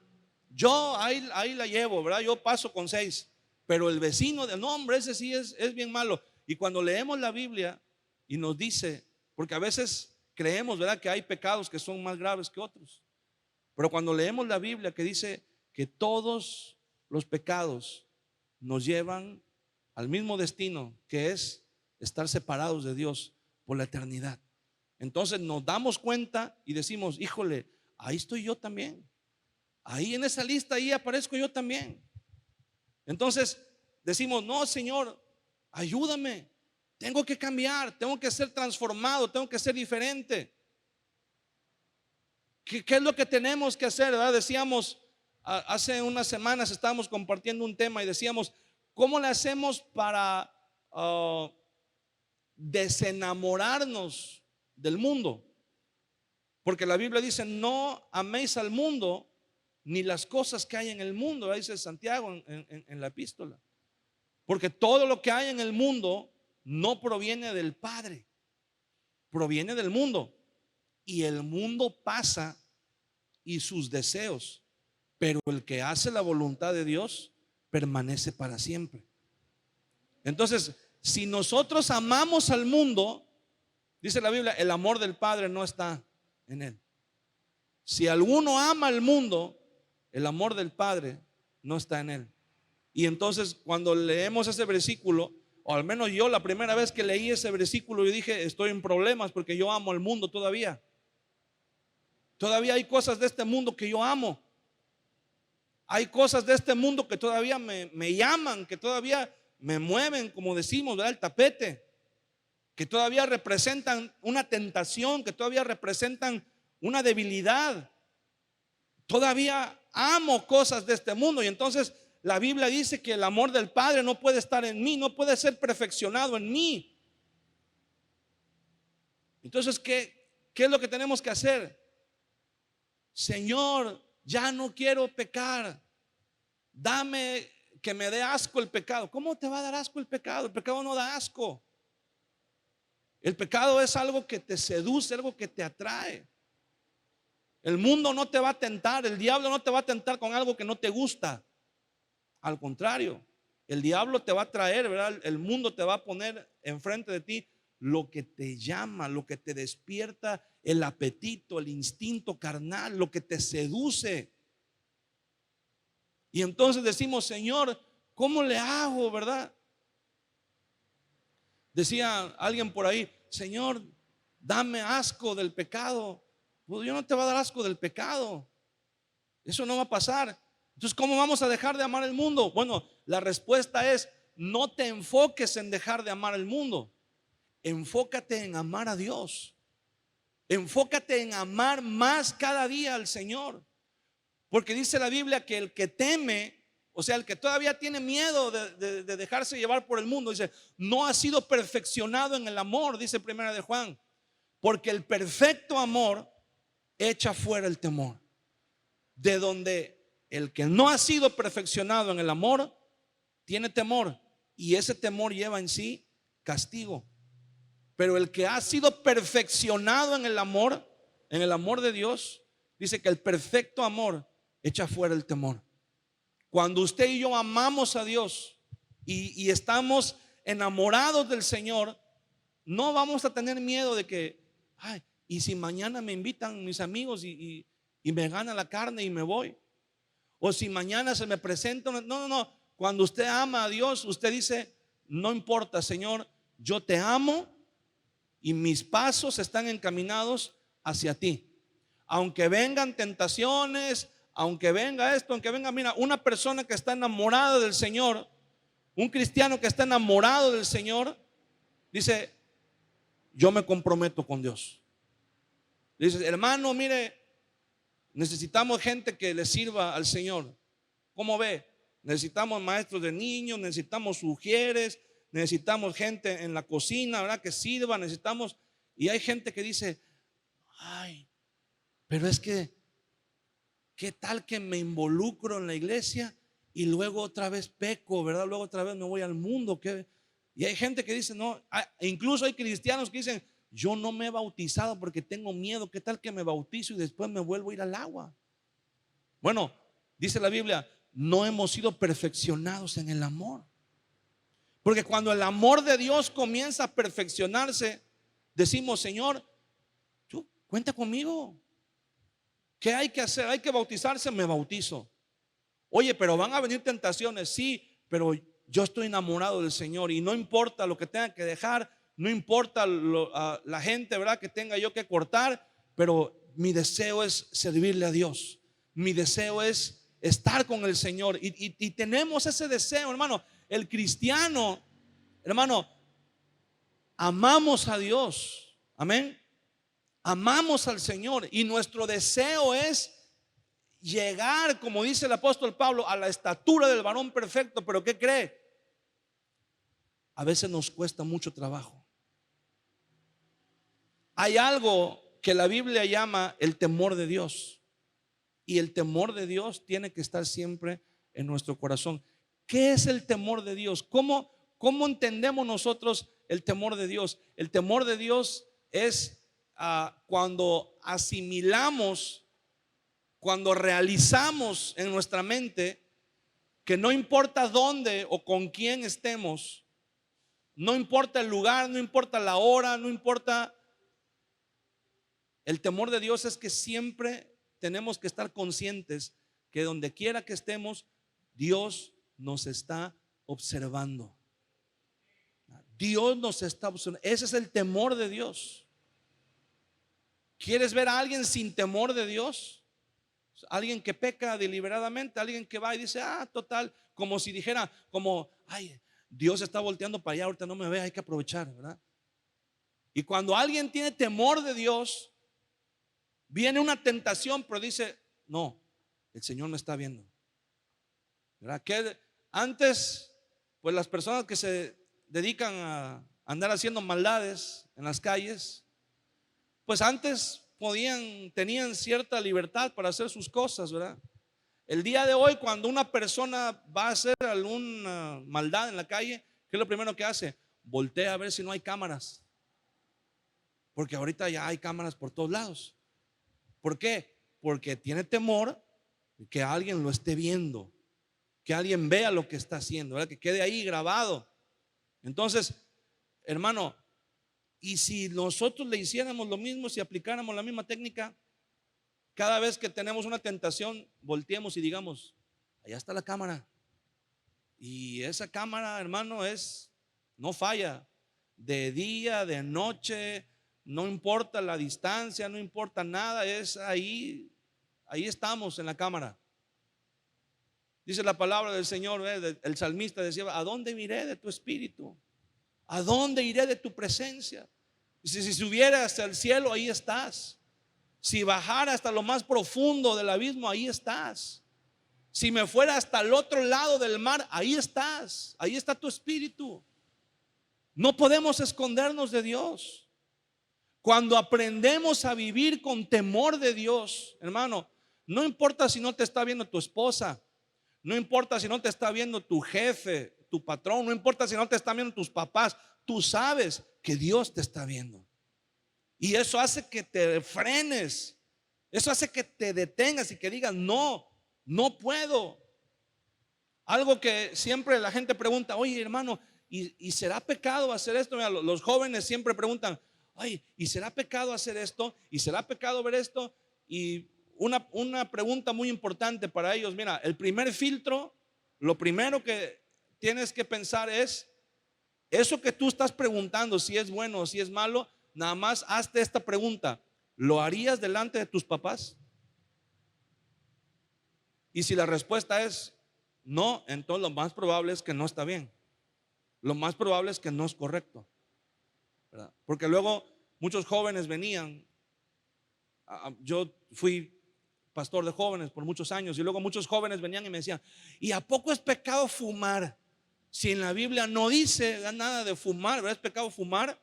Yo ahí la llevo, ¿verdad? Yo paso con 6. Pero el vecino del nombre, ese sí es bien malo. Y cuando leemos la Biblia y nos dice, porque a veces creemos, ¿verdad?, que hay pecados que son más graves que otros. Pero cuando leemos la Biblia que dice que todos los pecados nos llevan al mismo destino, que es estar separados de Dios por la eternidad. Entonces nos damos cuenta y decimos, híjole, ahí estoy yo también. Ahí en esa lista, ahí aparezco yo también. Entonces decimos, no, Señor, ayúdame. Tengo que cambiar, tengo que ser transformado, tengo que ser diferente. ¿Qué es lo que tenemos que hacer? ¿Verdad? Decíamos, hace unas semanas estábamos compartiendo un tema y decíamos, ¿cómo le hacemos para desenamorarnos del mundo? Porque la Biblia dice, no améis al mundo ni las cosas que hay en el mundo, ¿verdad? Dice Santiago en la epístola. Porque todo lo que hay en el mundo no proviene del Padre, proviene del mundo. Y el mundo pasa y sus deseos, pero el que hace la voluntad de Dios permanece para siempre. Entonces, si nosotros amamos al mundo, dice la Biblia, el amor del Padre no está en él. Si alguno ama al mundo, el amor del Padre no está en él. Y entonces cuando leemos ese versículo, o al menos yo la primera vez que leí ese versículo, yo dije, estoy en problemas porque yo amo al mundo todavía. Todavía hay cosas de este mundo que yo amo. Hay cosas de este mundo que todavía me llaman, que todavía me mueven, como decimos, ¿verdad? El tapete. Que todavía representan una tentación, que todavía representan una debilidad. Todavía amo cosas de este mundo. Y entonces la Biblia dice que el amor del Padre no puede estar en mí, no puede ser perfeccionado en mí. Entonces, ¿qué es lo que tenemos que hacer? Señor, ya no quiero pecar. Dame que me dé asco el pecado. ¿Cómo te va a dar asco el pecado? El pecado no da asco. El pecado es algo que te seduce, algo que te atrae. El mundo no te va a tentar, el diablo no te va a tentar con algo que no te gusta. Al contrario, el diablo te va a traer, ¿verdad? El mundo te va a poner enfrente de ti lo que te llama, lo que te despierta el apetito, el instinto carnal, lo que te seduce. Y entonces decimos, Señor, ¿cómo le hago, verdad? Decía alguien por ahí, Señor, dame asco del pecado. Pues Dios no te va a dar asco del pecado. Eso no va a pasar. Entonces, ¿cómo vamos a dejar de amar el mundo? Bueno, la respuesta es, no te enfoques en dejar de amar el mundo. Enfócate en amar a Dios. Enfócate en amar más cada día al Señor. Porque dice la Biblia que el que teme, o sea, el que todavía tiene miedo de dejarse llevar por el mundo, dice, no ha sido perfeccionado en el amor, dice primera de Juan. Porque el perfecto amor echa fuera el temor. De donde el que no ha sido perfeccionado en el amor tiene temor, y ese temor lleva en sí castigo. Pero el que ha sido perfeccionado en el amor de Dios, dice que el perfecto amor echa fuera el temor. Cuando usted y yo amamos a Dios y estamos enamorados del Señor, no vamos a tener miedo de que, ay, y si mañana me invitan mis amigos y me gana la carne y me voy, o si mañana se me presenta no. Cuando usted ama a Dios, usted dice, no importa, Señor, yo te amo y mis pasos están encaminados hacia ti. Aunque vengan tentaciones, aunque venga esto, aunque venga, mira, una persona que está enamorada del Señor, un cristiano que está enamorado del Señor, dice, yo me comprometo con Dios. Dice, hermano, mire, necesitamos gente que le sirva al Señor. ¿Cómo ve? Necesitamos maestros de niños, necesitamos ujieres, necesitamos gente en la cocina, ¿verdad? Que sirva, necesitamos. Y hay gente que dice, ay, pero es que, ¿qué tal que me involucro en la iglesia y luego otra vez peco, ¿verdad? Luego otra vez me voy al mundo. Y hay gente que dice, no, incluso hay cristianos que dicen, yo no me he bautizado porque tengo miedo. ¿Qué tal que me bautizo y después me vuelvo a ir al agua? Bueno, dice la Biblia, no hemos sido perfeccionados en el amor. Porque cuando el amor de Dios comienza a perfeccionarse, decimos, Señor, tú cuenta conmigo. ¿Qué hay que hacer? ¿Hay que bautizarse? Me bautizo. Oye, pero van a venir tentaciones. Sí, pero yo estoy enamorado del Señor y no importa lo que tenga que dejar, no importa la gente, ¿verdad? Que tenga yo que cortar, pero mi deseo es servirle a Dios. Mi deseo es estar con el Señor y tenemos ese deseo, hermano. El cristiano, hermano, amamos a Dios. Amén. Amamos al Señor y nuestro deseo es llegar, como dice el apóstol Pablo, a la estatura del varón perfecto. Pero ¿qué cree? A veces nos cuesta mucho trabajo. Hay algo que la Biblia llama el temor de Dios, y el temor de Dios tiene que estar siempre en nuestro corazón. ¿Qué es el temor de Dios? ¿Cómo entendemos nosotros el temor de Dios? El temor de Dios es cuando asimilamos, cuando realizamos en nuestra mente que no importa dónde o con quién estemos, no importa el lugar, no importa la hora, no importa. El temor de Dios es que siempre tenemos que estar conscientes que donde quiera que estemos, Dios nos está observando. Dios nos está observando. Ese es el temor de Dios. ¿Quieres ver a alguien sin temor de Dios? Alguien que peca deliberadamente, alguien que va y dice, total, como si dijera, como, ay, Dios está volteando para allá, ahorita no me ve, hay que aprovechar, ¿verdad? Y cuando alguien tiene temor de Dios, viene una tentación, pero dice, no, el Señor me está viendo, ¿verdad? Que antes, pues las personas que se dedican a andar haciendo maldades en las calles, pues antes tenían cierta libertad para hacer sus cosas, ¿verdad? El día de hoy, cuando una persona va a hacer alguna maldad en la calle, ¿qué es lo primero que hace? Voltea a ver si no hay cámaras, porque ahorita ya hay cámaras por todos lados. ¿Por qué? Porque tiene temor de que alguien lo esté viendo, que alguien vea lo que está haciendo, ¿verdad? Que quede ahí grabado. Entonces, hermano, y si nosotros le hiciéramos lo mismo, si aplicáramos la misma técnica, cada vez que tenemos una tentación, volteemos y digamos, allá está la cámara. Y esa cámara, hermano, no falla. De día, de noche, no importa la distancia, no importa nada, es ahí estamos en la cámara. Dice la palabra del Señor, el salmista decía, ¿a dónde iré de tu espíritu? ¿A dónde iré de tu presencia? Si subiera hasta el cielo, ahí estás. Si bajara hasta lo más profundo del abismo, ahí estás. Si me fuera hasta el otro lado del mar, ahí estás. Ahí está tu espíritu. No podemos escondernos de Dios. Cuando aprendemos a vivir con temor de Dios, hermano, no importa si no te está viendo tu esposa, no importa si no te está viendo tu jefe, tu patrón, no importa si no te están viendo tus papás, tú sabes que Dios te está viendo. Y eso hace que te frenes, eso hace que te detengas y que digas, no puedo. Algo que siempre la gente pregunta, oye hermano, ¿y será pecado hacer esto? Mira, los jóvenes siempre preguntan, ay, ¿y será pecado hacer esto? ¿Y será pecado ver esto? Y una pregunta muy importante para ellos, mira, el primer filtro, lo primero que tienes que pensar es, eso que tú estás preguntando, si es bueno o si es malo, nada más hazte esta pregunta, ¿lo harías delante de tus papás? Y si la respuesta es no, entonces lo más probable es que no está bien. Lo más probable es que no es correcto, ¿verdad? Porque luego muchos jóvenes venían. Yo fui pastor de jóvenes por muchos años, y luego muchos jóvenes venían y me decían: ¿y a poco es pecado fumar? Si en la Biblia no dice nada de fumar, ¿verdad? ¿Es pecado fumar?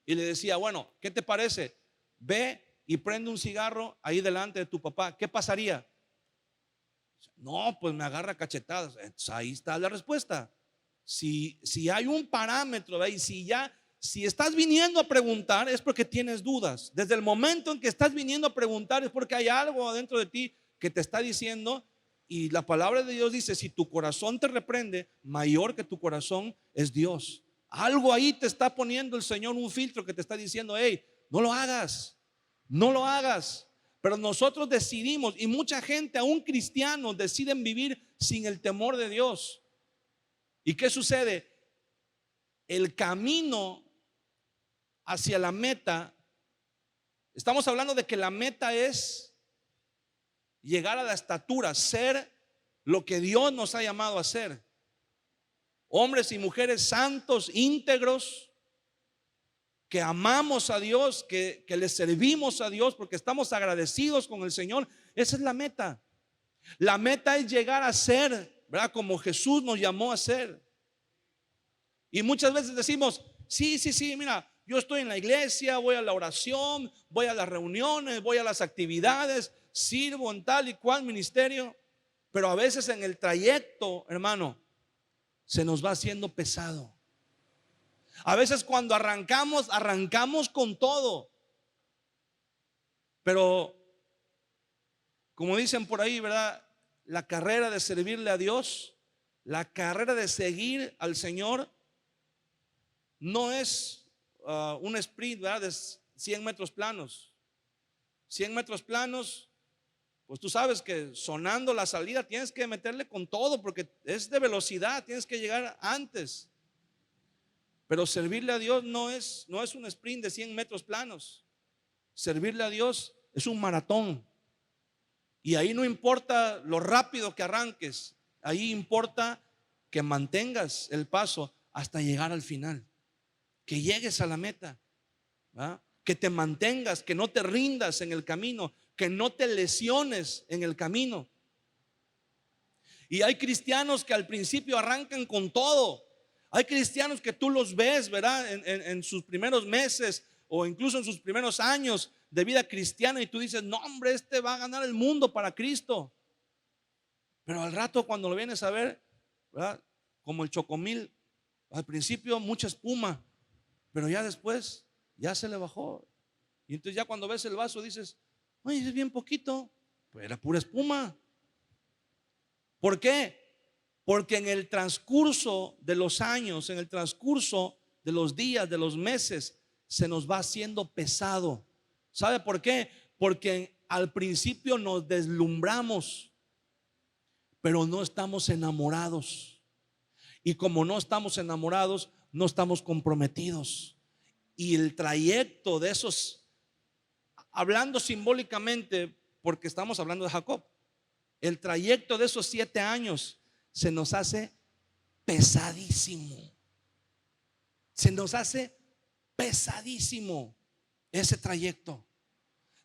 Y le decía: bueno, ¿qué te parece? Ve y prende un cigarro ahí delante de tu papá. ¿Qué pasaría? No, pues me agarra cachetadas. Entonces, ahí está la respuesta. Si hay un parámetro, ¿verdad? Y si estás viniendo a preguntar, es porque tienes dudas. Desde el momento en que estás viniendo a preguntar, es porque hay algo adentro de ti que te está diciendo. Y la palabra de Dios dice: si tu corazón te reprende, mayor que tu corazón es Dios. Algo ahí te está poniendo el Señor, un filtro que te está diciendo: hey, no lo hagas, no lo hagas. Pero nosotros decidimos, y mucha gente, aún cristianos, deciden vivir sin el temor de Dios. ¿Y qué sucede? El camino hacia la meta, estamos hablando de que la meta es llegar a la estatura, ser lo que Dios nos ha llamado a ser. Hombres y mujeres santos, íntegros, que amamos a Dios, que le servimos a Dios porque estamos agradecidos con el Señor. Esa es la meta. La meta es llegar a ser, ¿verdad?, como Jesús nos llamó a ser. Y muchas veces decimos: sí, mira, yo estoy en la iglesia, voy a la oración, voy a las reuniones, voy a las actividades, sirvo en tal y cual ministerio. Pero a veces en el trayecto, hermano, se nos va haciendo pesado. A veces cuando arrancamos con todo. Pero como dicen por ahí, ¿verdad?, la carrera de servirle a Dios, la carrera de seguir al Señor, no es un sprint, ¿verdad?, de 100 metros planos. 100 metros planos, pues tú sabes que sonando la salida tienes que meterle con todo, porque es de velocidad, tienes que llegar antes. Pero servirle a Dios no es un sprint de 100 metros planos. Servirle a Dios es un maratón. Y ahí no importa lo rápido que arranques, ahí importa que mantengas el paso hasta llegar al final, que llegues a la meta, ¿verdad?, que te mantengas, que no te rindas en el camino, que no te lesiones en el camino. Y hay cristianos que al principio arrancan con todo. Hay cristianos que tú los ves, ¿verdad?, en sus primeros meses o incluso en sus primeros años de vida cristiana, y tú dices: no, hombre, este va a ganar el mundo para Cristo. Pero al rato, cuando lo vienes a ver, ¿verdad?, como el chocomil, al principio mucha espuma, pero ya después ya se le bajó. Y entonces ya cuando ves el vaso dices: oye, es bien poquito, pues era pura espuma. ¿Por qué? Porque en el transcurso de los años, en el transcurso de los días, de los meses, se nos va haciendo pesado. ¿Sabe por qué? Porque al principio nos deslumbramos, pero no estamos enamorados. Y como no estamos enamorados, no estamos comprometidos. Y el trayecto de esos, hablando simbólicamente, porque estamos hablando de Jacob, el trayecto de esos 7 años se nos hace pesadísimo. Se nos hace pesadísimo ese trayecto.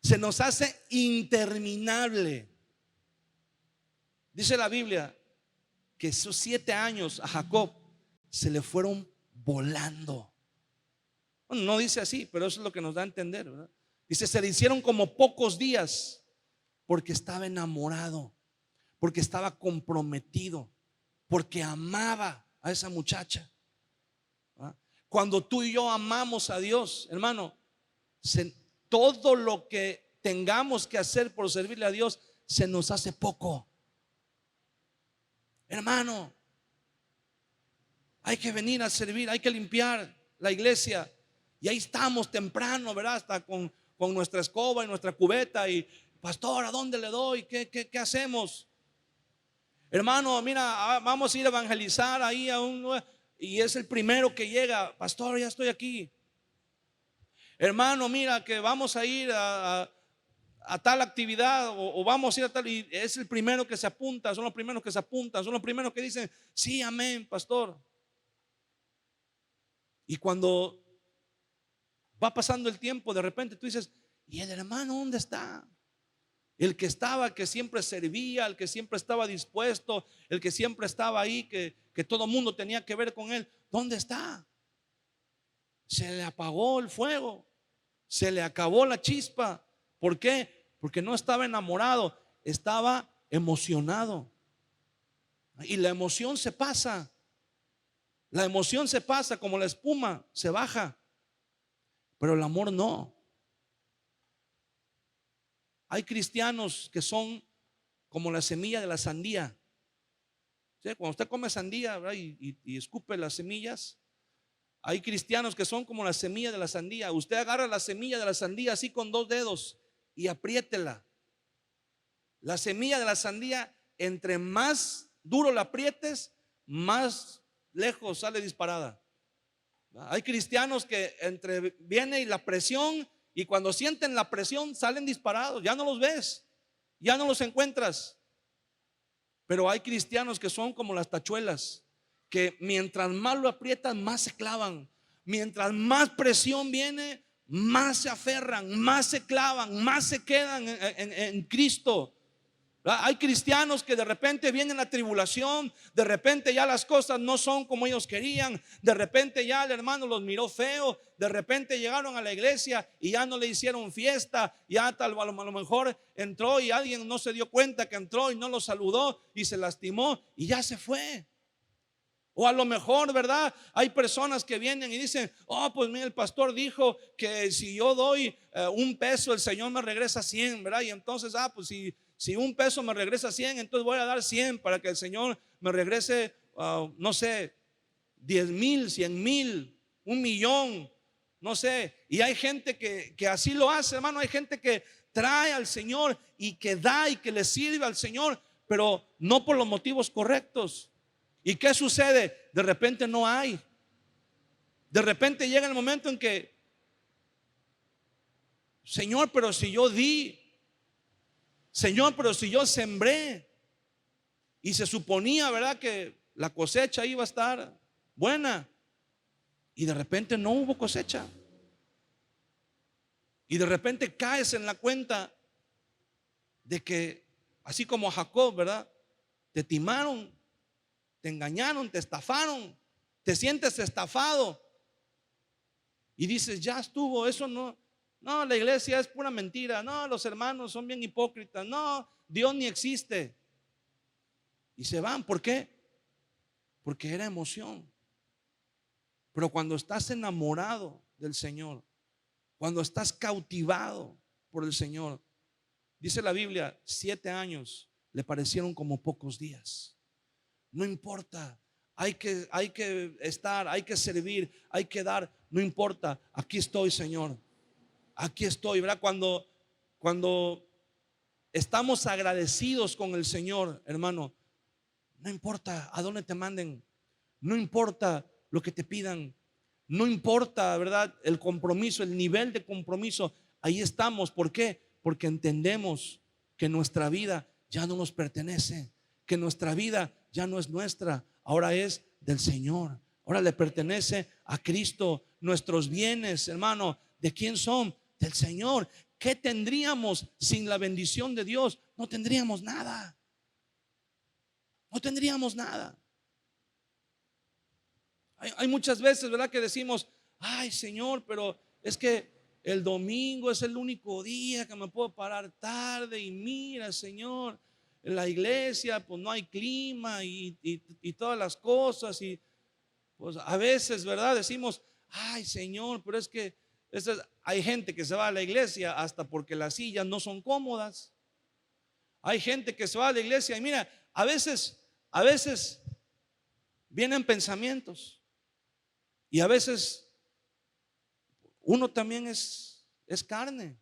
Se nos hace interminable. Dice la Biblia que esos 7 años a Jacob se le fueron volando. Bueno, no dice así, pero eso es lo que nos da a entender, ¿verdad? Dice: se le hicieron como pocos días, porque estaba enamorado, porque estaba comprometido, porque amaba a esa muchacha. ¿Ah? Cuando tú y yo amamos a Dios, hermano, todo lo que tengamos que hacer por servirle a Dios se nos hace poco. Hermano, hay que venir a servir, hay que limpiar la iglesia, y ahí estamos temprano, ¿verdad?, hasta con nuestra escoba y nuestra cubeta, y: pastor, ¿a dónde le doy? ¿Qué hacemos? Hermano, mira, vamos a ir a evangelizar ahí y es el primero que llega: pastor, ya estoy aquí. Hermano, mira, que vamos a ir a tal actividad, o vamos a ir a tal, y es el primero que se apunta. Son los primeros que se apuntan, son los primeros que dicen: sí, amén, pastor. Y cuando va pasando el tiempo, de repente tú dices: ¿y el hermano dónde está? El que estaba, que siempre servía, el que siempre estaba dispuesto, el que siempre estaba ahí, que todo el mundo tenía que ver con él, ¿dónde está? Se le apagó el fuego, se le acabó la chispa. ¿Por qué? Porque no estaba enamorado, estaba emocionado. Y la emoción se pasa. La emoción se pasa como la espuma, se baja. Pero el amor no. Hay cristianos que son como la semilla de la sandía. ¿Sí? Cuando usted come sandía, ¿verdad? Y escupe las semillas, hay cristianos que son como la semilla de la sandía. Usted agarra la semilla de la sandía así con 2 dedos y apriétela. La semilla de la sandía, entre más duro la aprietes, más lejos sale disparada. Hay cristianos que entre viene y la presión, y cuando sienten la presión salen disparados. Ya no los ves, ya no los encuentras. Pero hay cristianos que son como las tachuelas, que mientras más lo aprietan, más se clavan. Mientras más presión viene, más se aferran, más se clavan, más se quedan en Cristo. Hay cristianos que de repente viene la tribulación, de repente ya las cosas no son como ellos querían, de repente ya el hermano los miró feo, de repente llegaron a la iglesia y ya no le hicieron fiesta, ya tal a lo mejor entró y alguien no se dio cuenta que entró y no lo saludó y se lastimó y ya se fue. O a lo mejor, ¿verdad? Hay personas que vienen y dicen: oh, pues mira, el pastor dijo que si yo doy $1, el Señor me regresa 100, ¿verdad? Y entonces, pues si $1 me regresa 100, entonces voy a dar 100 para que el Señor me regrese, no sé, 10,000, 100,000, 1,000,000, no sé. Y hay gente que así lo hace, hermano. Hay gente que trae al Señor y que da y que le sirve al Señor, pero no por los motivos correctos. ¿Y qué sucede? De repente no hay. De repente llega el momento en que: Señor, pero si yo di, Señor, pero si yo sembré, y se suponía, ¿verdad?, que la cosecha iba a estar buena, y de repente no hubo cosecha. Y de repente caes en la cuenta de que, así como a Jacob, ¿verdad?, te timaron, te engañaron, te estafaron, te sientes estafado y dices: ya estuvo, eso no, la iglesia es pura mentira, no, los hermanos son bien hipócritas, no, Dios ni existe. Y se van. ¿Por qué? Porque era emoción. Pero cuando estás enamorado del Señor, cuando estás cautivado por el Señor, dice la Biblia, 7 años le parecieron como pocos días. No importa, hay que estar, hay que servir, hay que dar, no importa. Aquí estoy, Señor, aquí estoy, ¿verdad? Cuando estamos agradecidos con el Señor, hermano, no importa a dónde te manden, no importa lo que te pidan, no importa, ¿verdad?, el compromiso, el nivel de compromiso. Ahí estamos. ¿Por qué? Porque entendemos que nuestra vida ya no nos pertenece, que nuestra vida ya no es nuestra, ahora es del Señor. Ahora le pertenece a Cristo. Nuestros bienes, hermano, ¿de quién son? Del Señor. ¿Qué tendríamos sin la bendición de Dios? No tendríamos nada. No tendríamos nada. Hay muchas veces, ¿verdad?, que decimos: ay, Señor, pero es que el domingo es el único día que me puedo parar tarde, y mira, Señor, en la iglesia pues no hay clima y todas las cosas, y pues a veces, ¿verdad?, decimos: ay, Señor, pero es que hay gente que se va a la iglesia hasta porque las sillas no son cómodas. Hay gente que se va a la iglesia y mira, a veces vienen pensamientos, y a veces uno también es carne,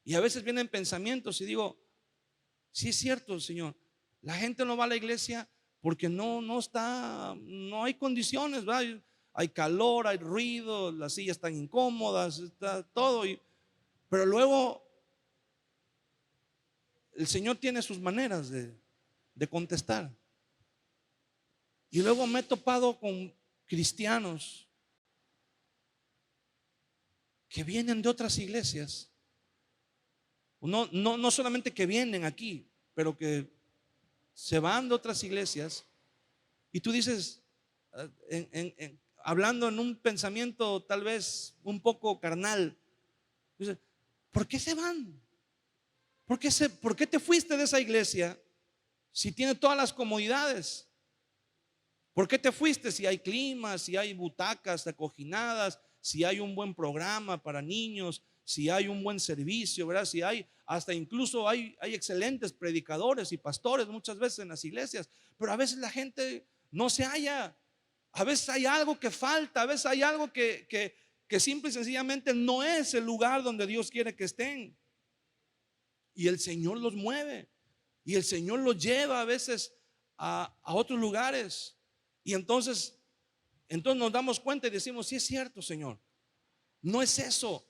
y a veces vienen pensamientos y digo: sí, es cierto, Señor, la gente no va a la iglesia porque no hay condiciones, ¿verdad? Hay calor, hay ruido, las sillas están incómodas, está todo, pero luego el Señor tiene sus maneras de contestar. Y luego me he topado con cristianos que vienen de otras iglesias no solamente que vienen aquí, pero que se van de otras iglesias y tú dices, hablando en un pensamiento tal vez un poco carnal, dices, ¿por qué se van? ¿Por qué te fuiste de esa iglesia si tiene todas las comodidades? ¿Por qué te fuiste si hay clima, si hay butacas acoginadas, si hay un buen programa para niños, si hay un buen servicio, ¿verdad? Si hay, hasta incluso hay excelentes predicadores y pastores muchas veces en las iglesias, pero a veces la gente no se halla, a veces hay algo que falta, a veces hay algo que simple y sencillamente no es el lugar donde Dios quiere que estén. Y el Señor los mueve y el Señor los lleva a veces a otros lugares. Y entonces nos damos cuenta y decimos, sí es cierto, Señor, no es eso.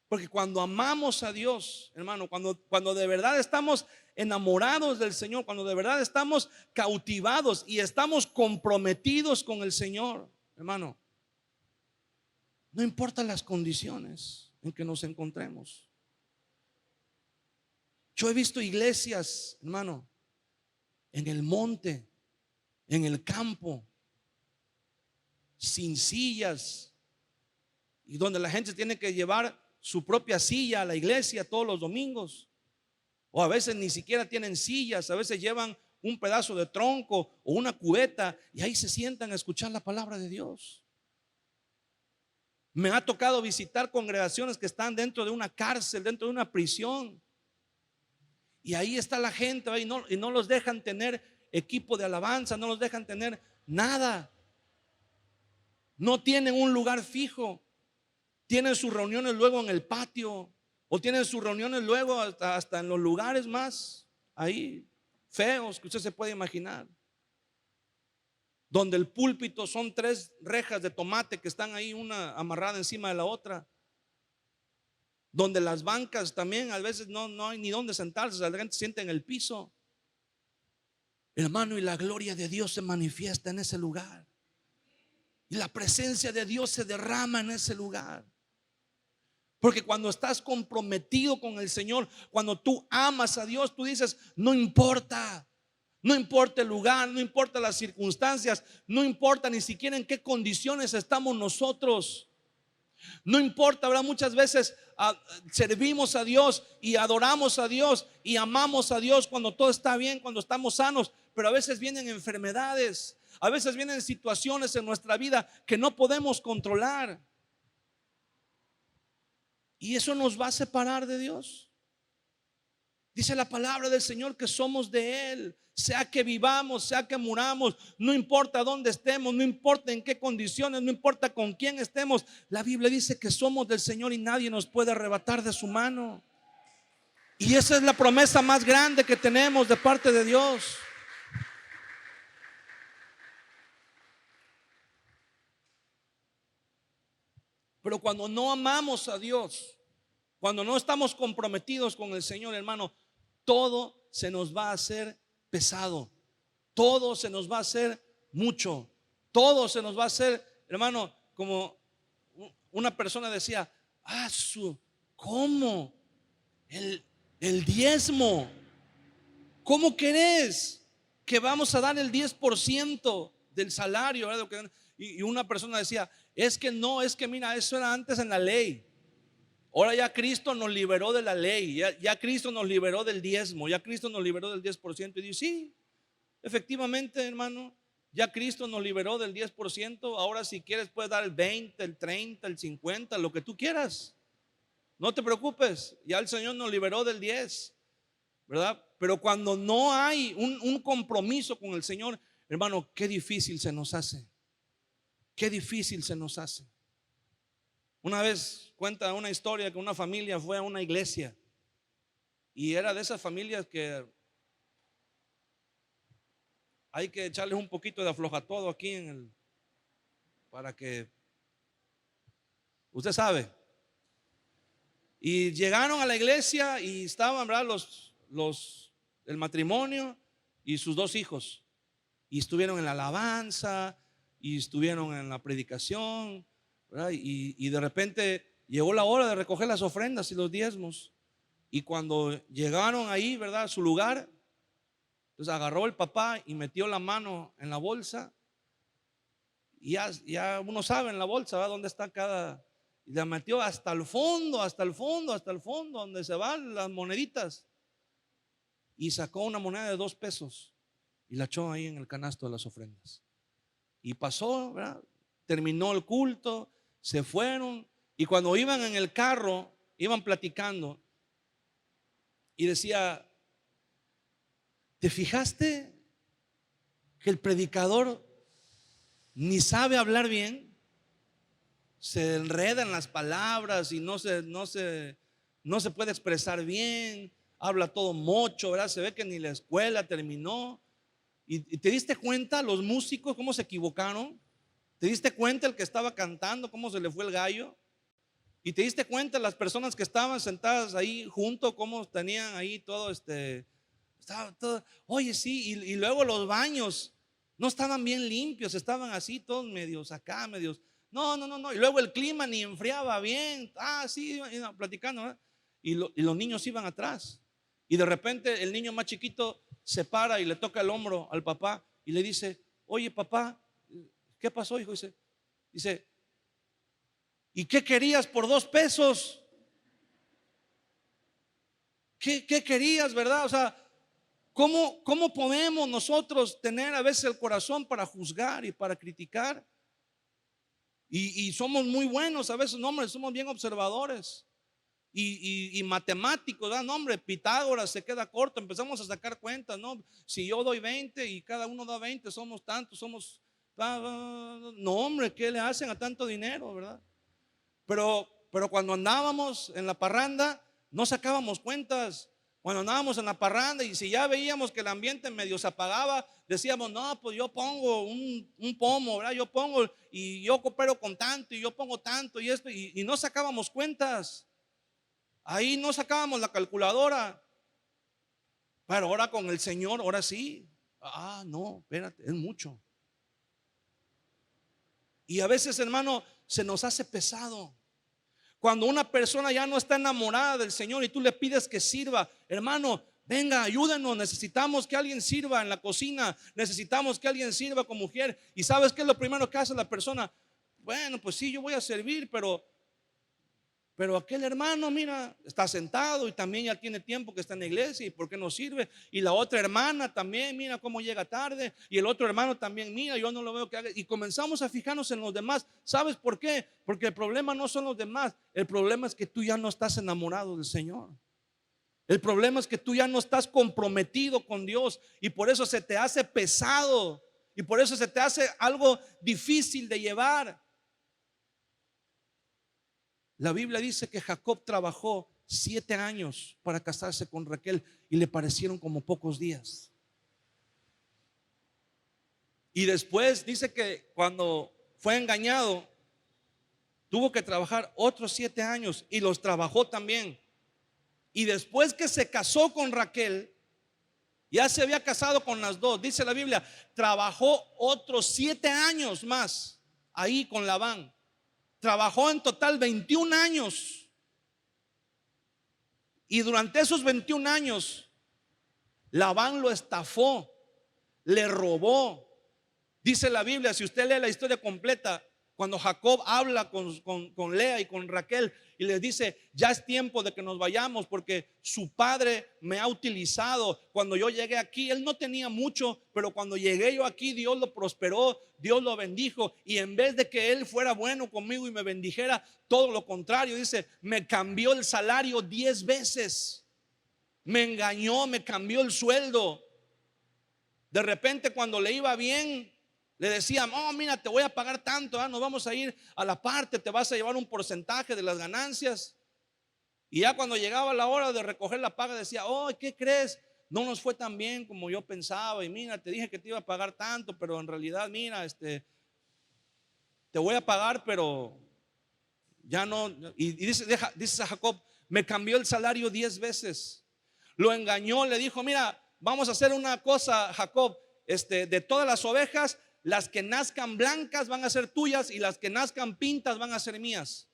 Porque cuando amamos a Dios, hermano, cuando de verdad estamos enamorados del Señor, cuando de verdad estamos cautivados y estamos comprometidos con el Señor, hermano, no importa las condiciones en que nos encontremos. Yo he visto iglesias, hermano, en el monte, en el campo, sin sillas, y donde la gente tiene que llevar su propia silla a la iglesia todos los domingos, o a veces ni siquiera tienen sillas, a veces llevan un pedazo de tronco o una cubeta y ahí se sientan a escuchar la palabra de Dios. Me ha tocado visitar congregaciones que están dentro de una cárcel, dentro de una prisión, y ahí está la gente, y no los dejan tener equipo de alabanza, no los dejan tener nada, no tienen un lugar fijo. Tienen sus reuniones luego en el patio, o tienen sus reuniones luego hasta en los lugares más ahí feos que usted se puede imaginar, donde el púlpito son 3 rejas de tomate que están ahí una amarrada encima de la otra, donde las bancas también a veces no hay ni dónde sentarse, la gente se sienta en el piso, hermano, y la gloria de Dios se manifiesta en ese lugar, y la presencia de Dios se derrama en ese lugar. Porque cuando estás comprometido con el Señor, cuando tú amas a Dios, tú dices, no importa el lugar, no importa las circunstancias, no importa ni siquiera en qué condiciones estamos nosotros. No importa, ¿verdad? Muchas veces servimos a Dios y adoramos a Dios y amamos a Dios cuando todo está bien, cuando estamos sanos, pero a veces vienen enfermedades, a veces vienen situaciones en nuestra vida que no podemos controlar. Y eso nos va a separar de Dios. Dice la palabra del Señor que somos de Él, sea que vivamos, sea que muramos, no importa dónde estemos, no importa en qué condiciones, no importa con quién estemos. La Biblia dice que somos del Señor y nadie nos puede arrebatar de su mano. Y esa es la promesa más grande que tenemos de parte de Dios. Pero cuando no amamos a Dios, cuando no estamos comprometidos con el Señor, hermano, todo se nos va a hacer pesado, todo se nos va a hacer mucho, todo se nos va a hacer, hermano, como una persona decía, ¿cómo? El diezmo, ¿cómo querés que vamos a dar el 10% del salario? Y una persona decía, es que mira, eso era antes en la ley. Ahora ya Cristo nos liberó de la ley, ya Cristo nos liberó del diezmo, ya Cristo nos liberó del 10%. Y dice, sí, efectivamente, hermano, ya Cristo nos liberó del 10%. Ahora si quieres puedes dar el 20, el 30, el 50, lo que tú quieras. No te preocupes, ya el Señor nos liberó del 10, ¿verdad? Pero cuando no hay un compromiso con el Señor, hermano, qué difícil se nos hace. Qué difícil se nos hace. Una vez cuenta una historia que una familia fue a una iglesia y era de esas familias que hay que echarles un poquito de aflojatodo aquí para que usted sabe. Y llegaron a la iglesia y estaban, ¿verdad? El matrimonio y sus 2 hijos, y estuvieron en la alabanza y estuvieron en la predicación, ¿verdad? Y de repente llegó la hora de recoger las ofrendas y los diezmos. Y cuando llegaron ahí, ¿verdad?, a su lugar, entonces agarró el papá y metió la mano en la bolsa. Y ya uno sabe en la bolsa, ¿verdad?, dónde está cada. Y la metió hasta el fondo, hasta el fondo, hasta el fondo, donde se van las moneditas. Y sacó una moneda de 2 pesos y la echó ahí en el canasto de las ofrendas. Y pasó, ¿verdad? Terminó el culto, se fueron. Y cuando iban en el carro, iban platicando. Y decía: ¿te fijaste que el predicador ni sabe hablar bien? Se enreda en las palabras y no se puede expresar bien. Habla todo mocho, ¿verdad? Se ve que ni la escuela terminó. ¿Y te diste cuenta los músicos cómo se equivocaron? ¿Te diste cuenta el que estaba cantando cómo se le fue el gallo? ¿Y te diste cuenta las personas que estaban sentadas ahí junto cómo tenían ahí todo estaba todo? Oye, sí, y luego los baños no estaban bien limpios, estaban así todos medios acá, medios. No. Y luego el clima ni enfriaba bien. Sí, iban platicando, ¿verdad? Y los niños iban atrás. Y de repente el niño más chiquito se para y le toca el hombro al papá y le dice: oye, papá, ¿qué pasó, hijo? Dice: ¿y qué querías por 2 pesos? ¿Qué querías, verdad? O sea, ¿cómo podemos nosotros tener a veces el corazón para juzgar y para criticar? Y somos muy buenos a veces, no, hombre, somos bien observadores y matemáticos, ¿verdad? No, hombre, Pitágoras se queda corto, empezamos a sacar cuentas, ¿no? Si yo doy 20 y cada uno da 20, somos tantos, no, hombre, ¿qué le hacen a tanto dinero, verdad? Pero cuando andábamos en la parranda, no sacábamos cuentas. Cuando andábamos en la parranda y si ya veíamos que el ambiente medio se apagaba, decíamos: no, pues yo pongo un pomo, ¿verdad? Yo pongo y yo coopero con tanto y yo pongo tanto y esto, y no sacábamos cuentas. Ahí no sacábamos la calculadora. Pero ahora con el Señor, ahora sí. No, espérate, es mucho. Y a veces, hermano, se nos hace pesado. Cuando una persona ya no está enamorada del Señor y tú le pides que sirva, hermano, venga, ayúdenos, necesitamos que alguien sirva en la cocina, necesitamos que alguien sirva con mujer. ¿Y sabes qué es lo primero que hace la persona? Bueno, pues sí, yo voy a servir, pero aquel hermano, mira, está sentado y también ya tiene tiempo que está en la iglesia, ¿y por qué no sirve? Y la otra hermana también, mira cómo llega tarde. Y el otro hermano también, mira, yo no lo veo que haga. Y comenzamos a fijarnos en los demás. ¿Sabes por qué? Porque el problema no son los demás. El problema es que tú ya no estás enamorado del Señor. El problema es que tú ya no estás comprometido con Dios. Y por eso se te hace pesado. Y por eso se te hace algo difícil de llevar. La Biblia dice que Jacob trabajó 7 años para casarse con Raquel y le parecieron como pocos días. Y después dice que cuando fue engañado, tuvo que trabajar otros 7 años y los trabajó también. Y después que se casó con Raquel, ya se había casado con las dos, dice la Biblia, trabajó otros 7 años más ahí con Labán. Trabajó en total 21 años. Y durante esos 21 años, Labán lo estafó, le robó. Dice la Biblia, si usted lee la historia completa, cuando Jacob habla con Lea y con Raquel y les dice: ya es tiempo de que nos vayamos porque su padre me ha utilizado. Cuando yo llegué aquí, él no tenía mucho, pero cuando llegué yo aquí, Dios lo prosperó, Dios lo bendijo. Y en vez de que él fuera bueno conmigo y me bendijera, todo lo contrario, dice, me cambió el salario 10 veces. Me engañó, me cambió el sueldo. De repente, cuando le iba bien, le decían: oh, mira, te voy a pagar tanto, nos vamos a ir a la parte, te vas a llevar un porcentaje de las ganancias. Y ya cuando llegaba la hora de recoger la paga, decía: oh, ¿qué crees? No nos fue tan bien como yo pensaba. Y mira, te dije que te iba a pagar tanto, pero en realidad, mira, te voy a pagar, pero ya no. Y dice a Jacob: me cambió el salario 10 veces. Lo engañó, le dijo: mira, vamos a hacer una cosa, Jacob, de todas las ovejas, las que nazcan blancas van a ser tuyas y las que nazcan pintas van a ser mías.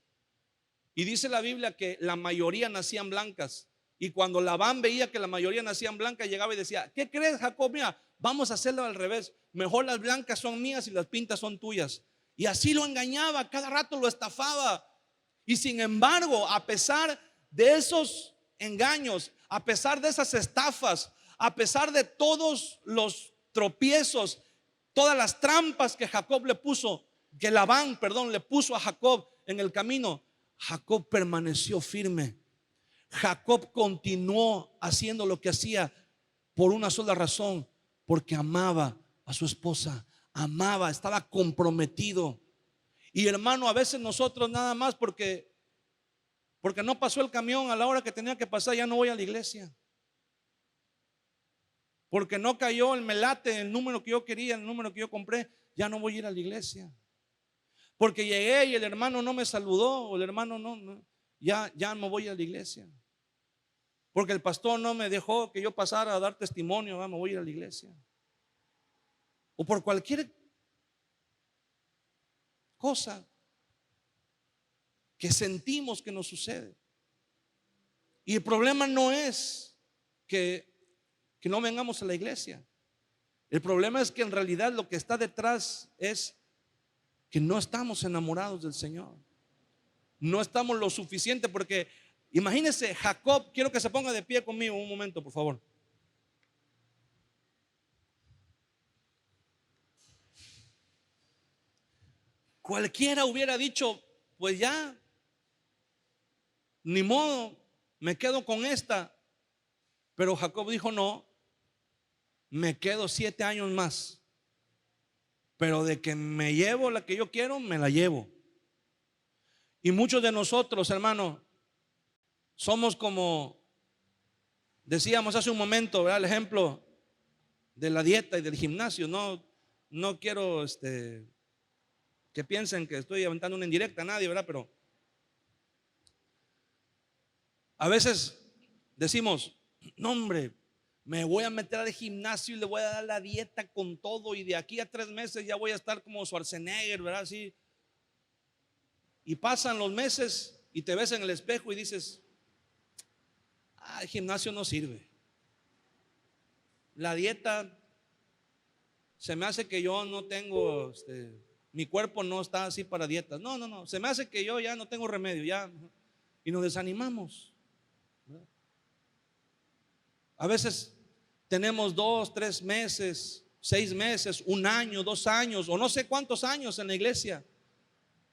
Y dice la Biblia que la mayoría nacían blancas, Y cuando Labán veía que la mayoría nacían blancas, llegaba y decía: ¿qué crees, Jacob? Mira, vamos a hacerlo al revés. Mejor las blancas son mías y las pintas son tuyas. Y así lo engañaba, cada rato lo estafaba. Y sin embargo, a pesar de esos engaños, a pesar de esas estafas, a pesar de todos los tropiezos, todas las trampas que Jacob le puso, que Labán, perdón, le puso a Jacob en el camino, Jacob permaneció firme. Jacob continuó haciendo lo que hacía por una sola razón: porque amaba a su esposa, amaba, estaba comprometido. Y hermano, a veces nosotros nada más porque no pasó el camión a la hora que tenía que pasar, ya no voy a la iglesia. Porque no cayó el melate, el número que yo quería, el número que yo compré, ya no voy a ir a la iglesia. Porque llegué y el hermano no me saludó, o el hermano ya no voy a la iglesia. Porque el pastor no me dejó que yo pasara a dar testimonio, me voy a ir a la iglesia. O por cualquier cosa que sentimos que nos sucede. Y el problema no es que no vengamos a la iglesia. El problema es que en realidad lo que está detrás es que no estamos enamorados del Señor. No estamos lo suficiente, porque imagínense, Jacob, quiero que se ponga de pie conmigo un momento, por favor. Cualquiera hubiera dicho: pues ya, ni modo, me quedo con esta. Pero Jacob dijo: no, me quedo 7 años más, pero de que me llevo la que yo quiero, me la llevo. Y muchos de nosotros, hermanos, somos como decíamos hace un momento, ¿verdad? El ejemplo de la dieta y del gimnasio. No quiero que piensen que estoy aventando una indirecta a nadie, ¿verdad? Pero a veces decimos: no, hombre, me voy a meter al gimnasio y le voy a dar la dieta con todo, y de aquí a 3 meses ya voy a estar como Schwarzenegger, ¿verdad? Así. Y pasan los meses y te ves en el espejo y dices: el gimnasio no sirve. La dieta, se me hace que yo no tengo, mi cuerpo no está así para dietas. No, se me hace que yo ya no tengo remedio, ya. Y nos desanimamos. A veces tenemos 2, 3 meses, 6 meses, 1 año, 2 años, o no sé cuántos años en la iglesia,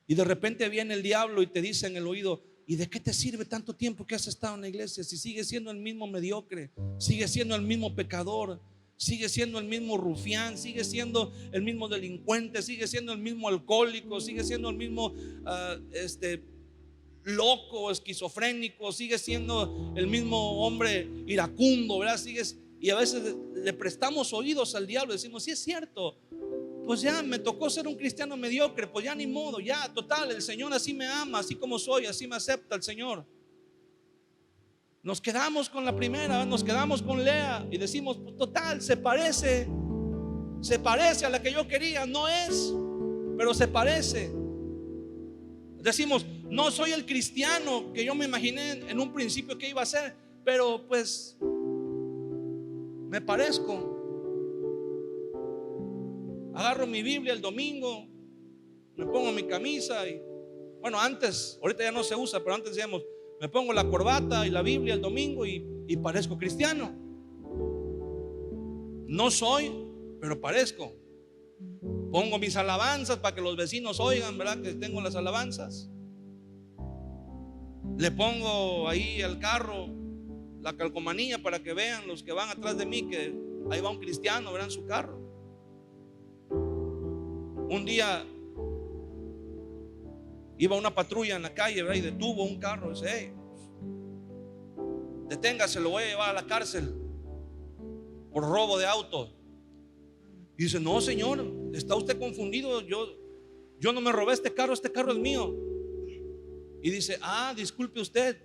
y de repente viene el diablo y te dice en el oído: ¿y de qué te sirve tanto tiempo que has estado en la iglesia si sigues siendo el mismo mediocre, sigues siendo el mismo pecador, sigues siendo el mismo rufián, sigues siendo el mismo delincuente, sigues siendo el mismo alcohólico, sigues siendo el mismo loco, esquizofrénico, sigues siendo el mismo hombre iracundo, ¿verdad? Y a veces le prestamos oídos al diablo y decimos: sí, es cierto, pues ya me tocó ser un cristiano mediocre, pues ya ni modo, ya, total, el Señor así me ama, así como soy, así me acepta el Señor. Nos quedamos con la primera, nos quedamos con Lea y decimos: pues total, se parece a la que yo quería. No es, pero se parece. Decimos: no soy el cristiano que yo me imaginé en un principio que iba a ser, pero pues me parezco. Agarro mi Biblia el domingo, me pongo mi camisa y, bueno, antes, ahorita ya no se usa, pero antes decíamos: me pongo la corbata y la Biblia el domingo y parezco cristiano. No soy, pero parezco. Pongo mis alabanzas para que los vecinos oigan, ¿verdad? Que tengo las alabanzas. Le pongo ahí al carro la calcomanía para que vean los que van atrás de mí que ahí va un cristiano, ¿verdad? En su carro. Un día iba una patrulla en la calle, ¿verdad? Y detuvo un carro. Dice: hey, deténgase, lo voy a llevar a la cárcel por robo de auto. Y dice: no, señor, está usted confundido. Yo no me robé este carro es mío. Y dice: disculpe usted.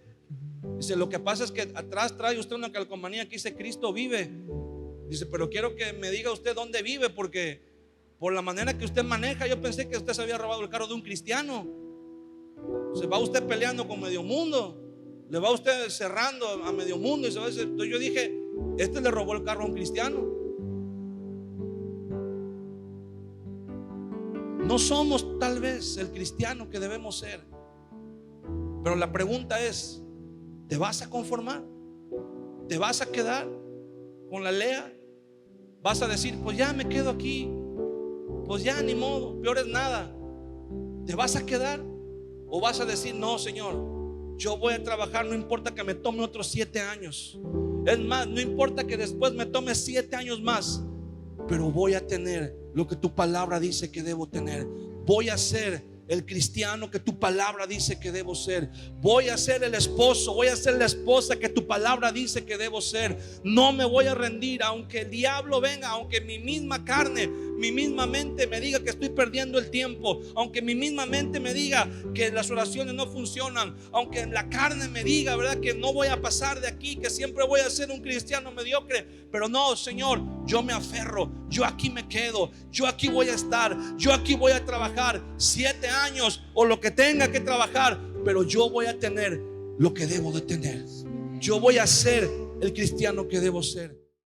Dice: lo que pasa es que atrás trae usted una calcomanía que dice Cristo vive. Dice: pero quiero que me diga usted dónde vive, porque por la manera que usted maneja, yo pensé que usted se había robado el carro de un cristiano. Se va usted peleando con medio mundo. Le va usted cerrando a medio mundo. Entonces yo dije, este le robó el carro a un cristiano. No somos tal vez el cristiano que debemos ser. Pero la pregunta es, ¿te vas a conformar? ¿Te vas a quedar con la Lea? ¿Vas a decir, pues ya me quedo aquí, pues ya ni modo, peor es nada? ¿Te vas a quedar? ¿O vas a decir, no, Señor, yo voy a trabajar, no importa que me tome otros 7 años? Es más, no importa que después me tome 7 años más, pero voy a tener lo que tu palabra dice que debo tener. Voy a ser el cristiano que tu palabra dice que debo ser. Voy a ser el esposo, voy a ser la esposa que tu palabra dice que debo ser. No me voy a rendir, aunque el diablo venga, aunque mi misma carne, mi misma mente me diga que estoy perdiendo el tiempo, aunque mi misma mente me diga que las oraciones no funcionan, aunque la carne me diga, ¿verdad?, que no voy a pasar de aquí, que siempre voy a ser un cristiano mediocre. Pero no, Señor, yo me aferro, yo aquí me quedo, yo aquí voy a estar, yo aquí voy a trabajar 7 años o lo que tenga que trabajar, pero yo voy a tener lo que debo de tener. Yo voy a ser el cristiano que debo ser.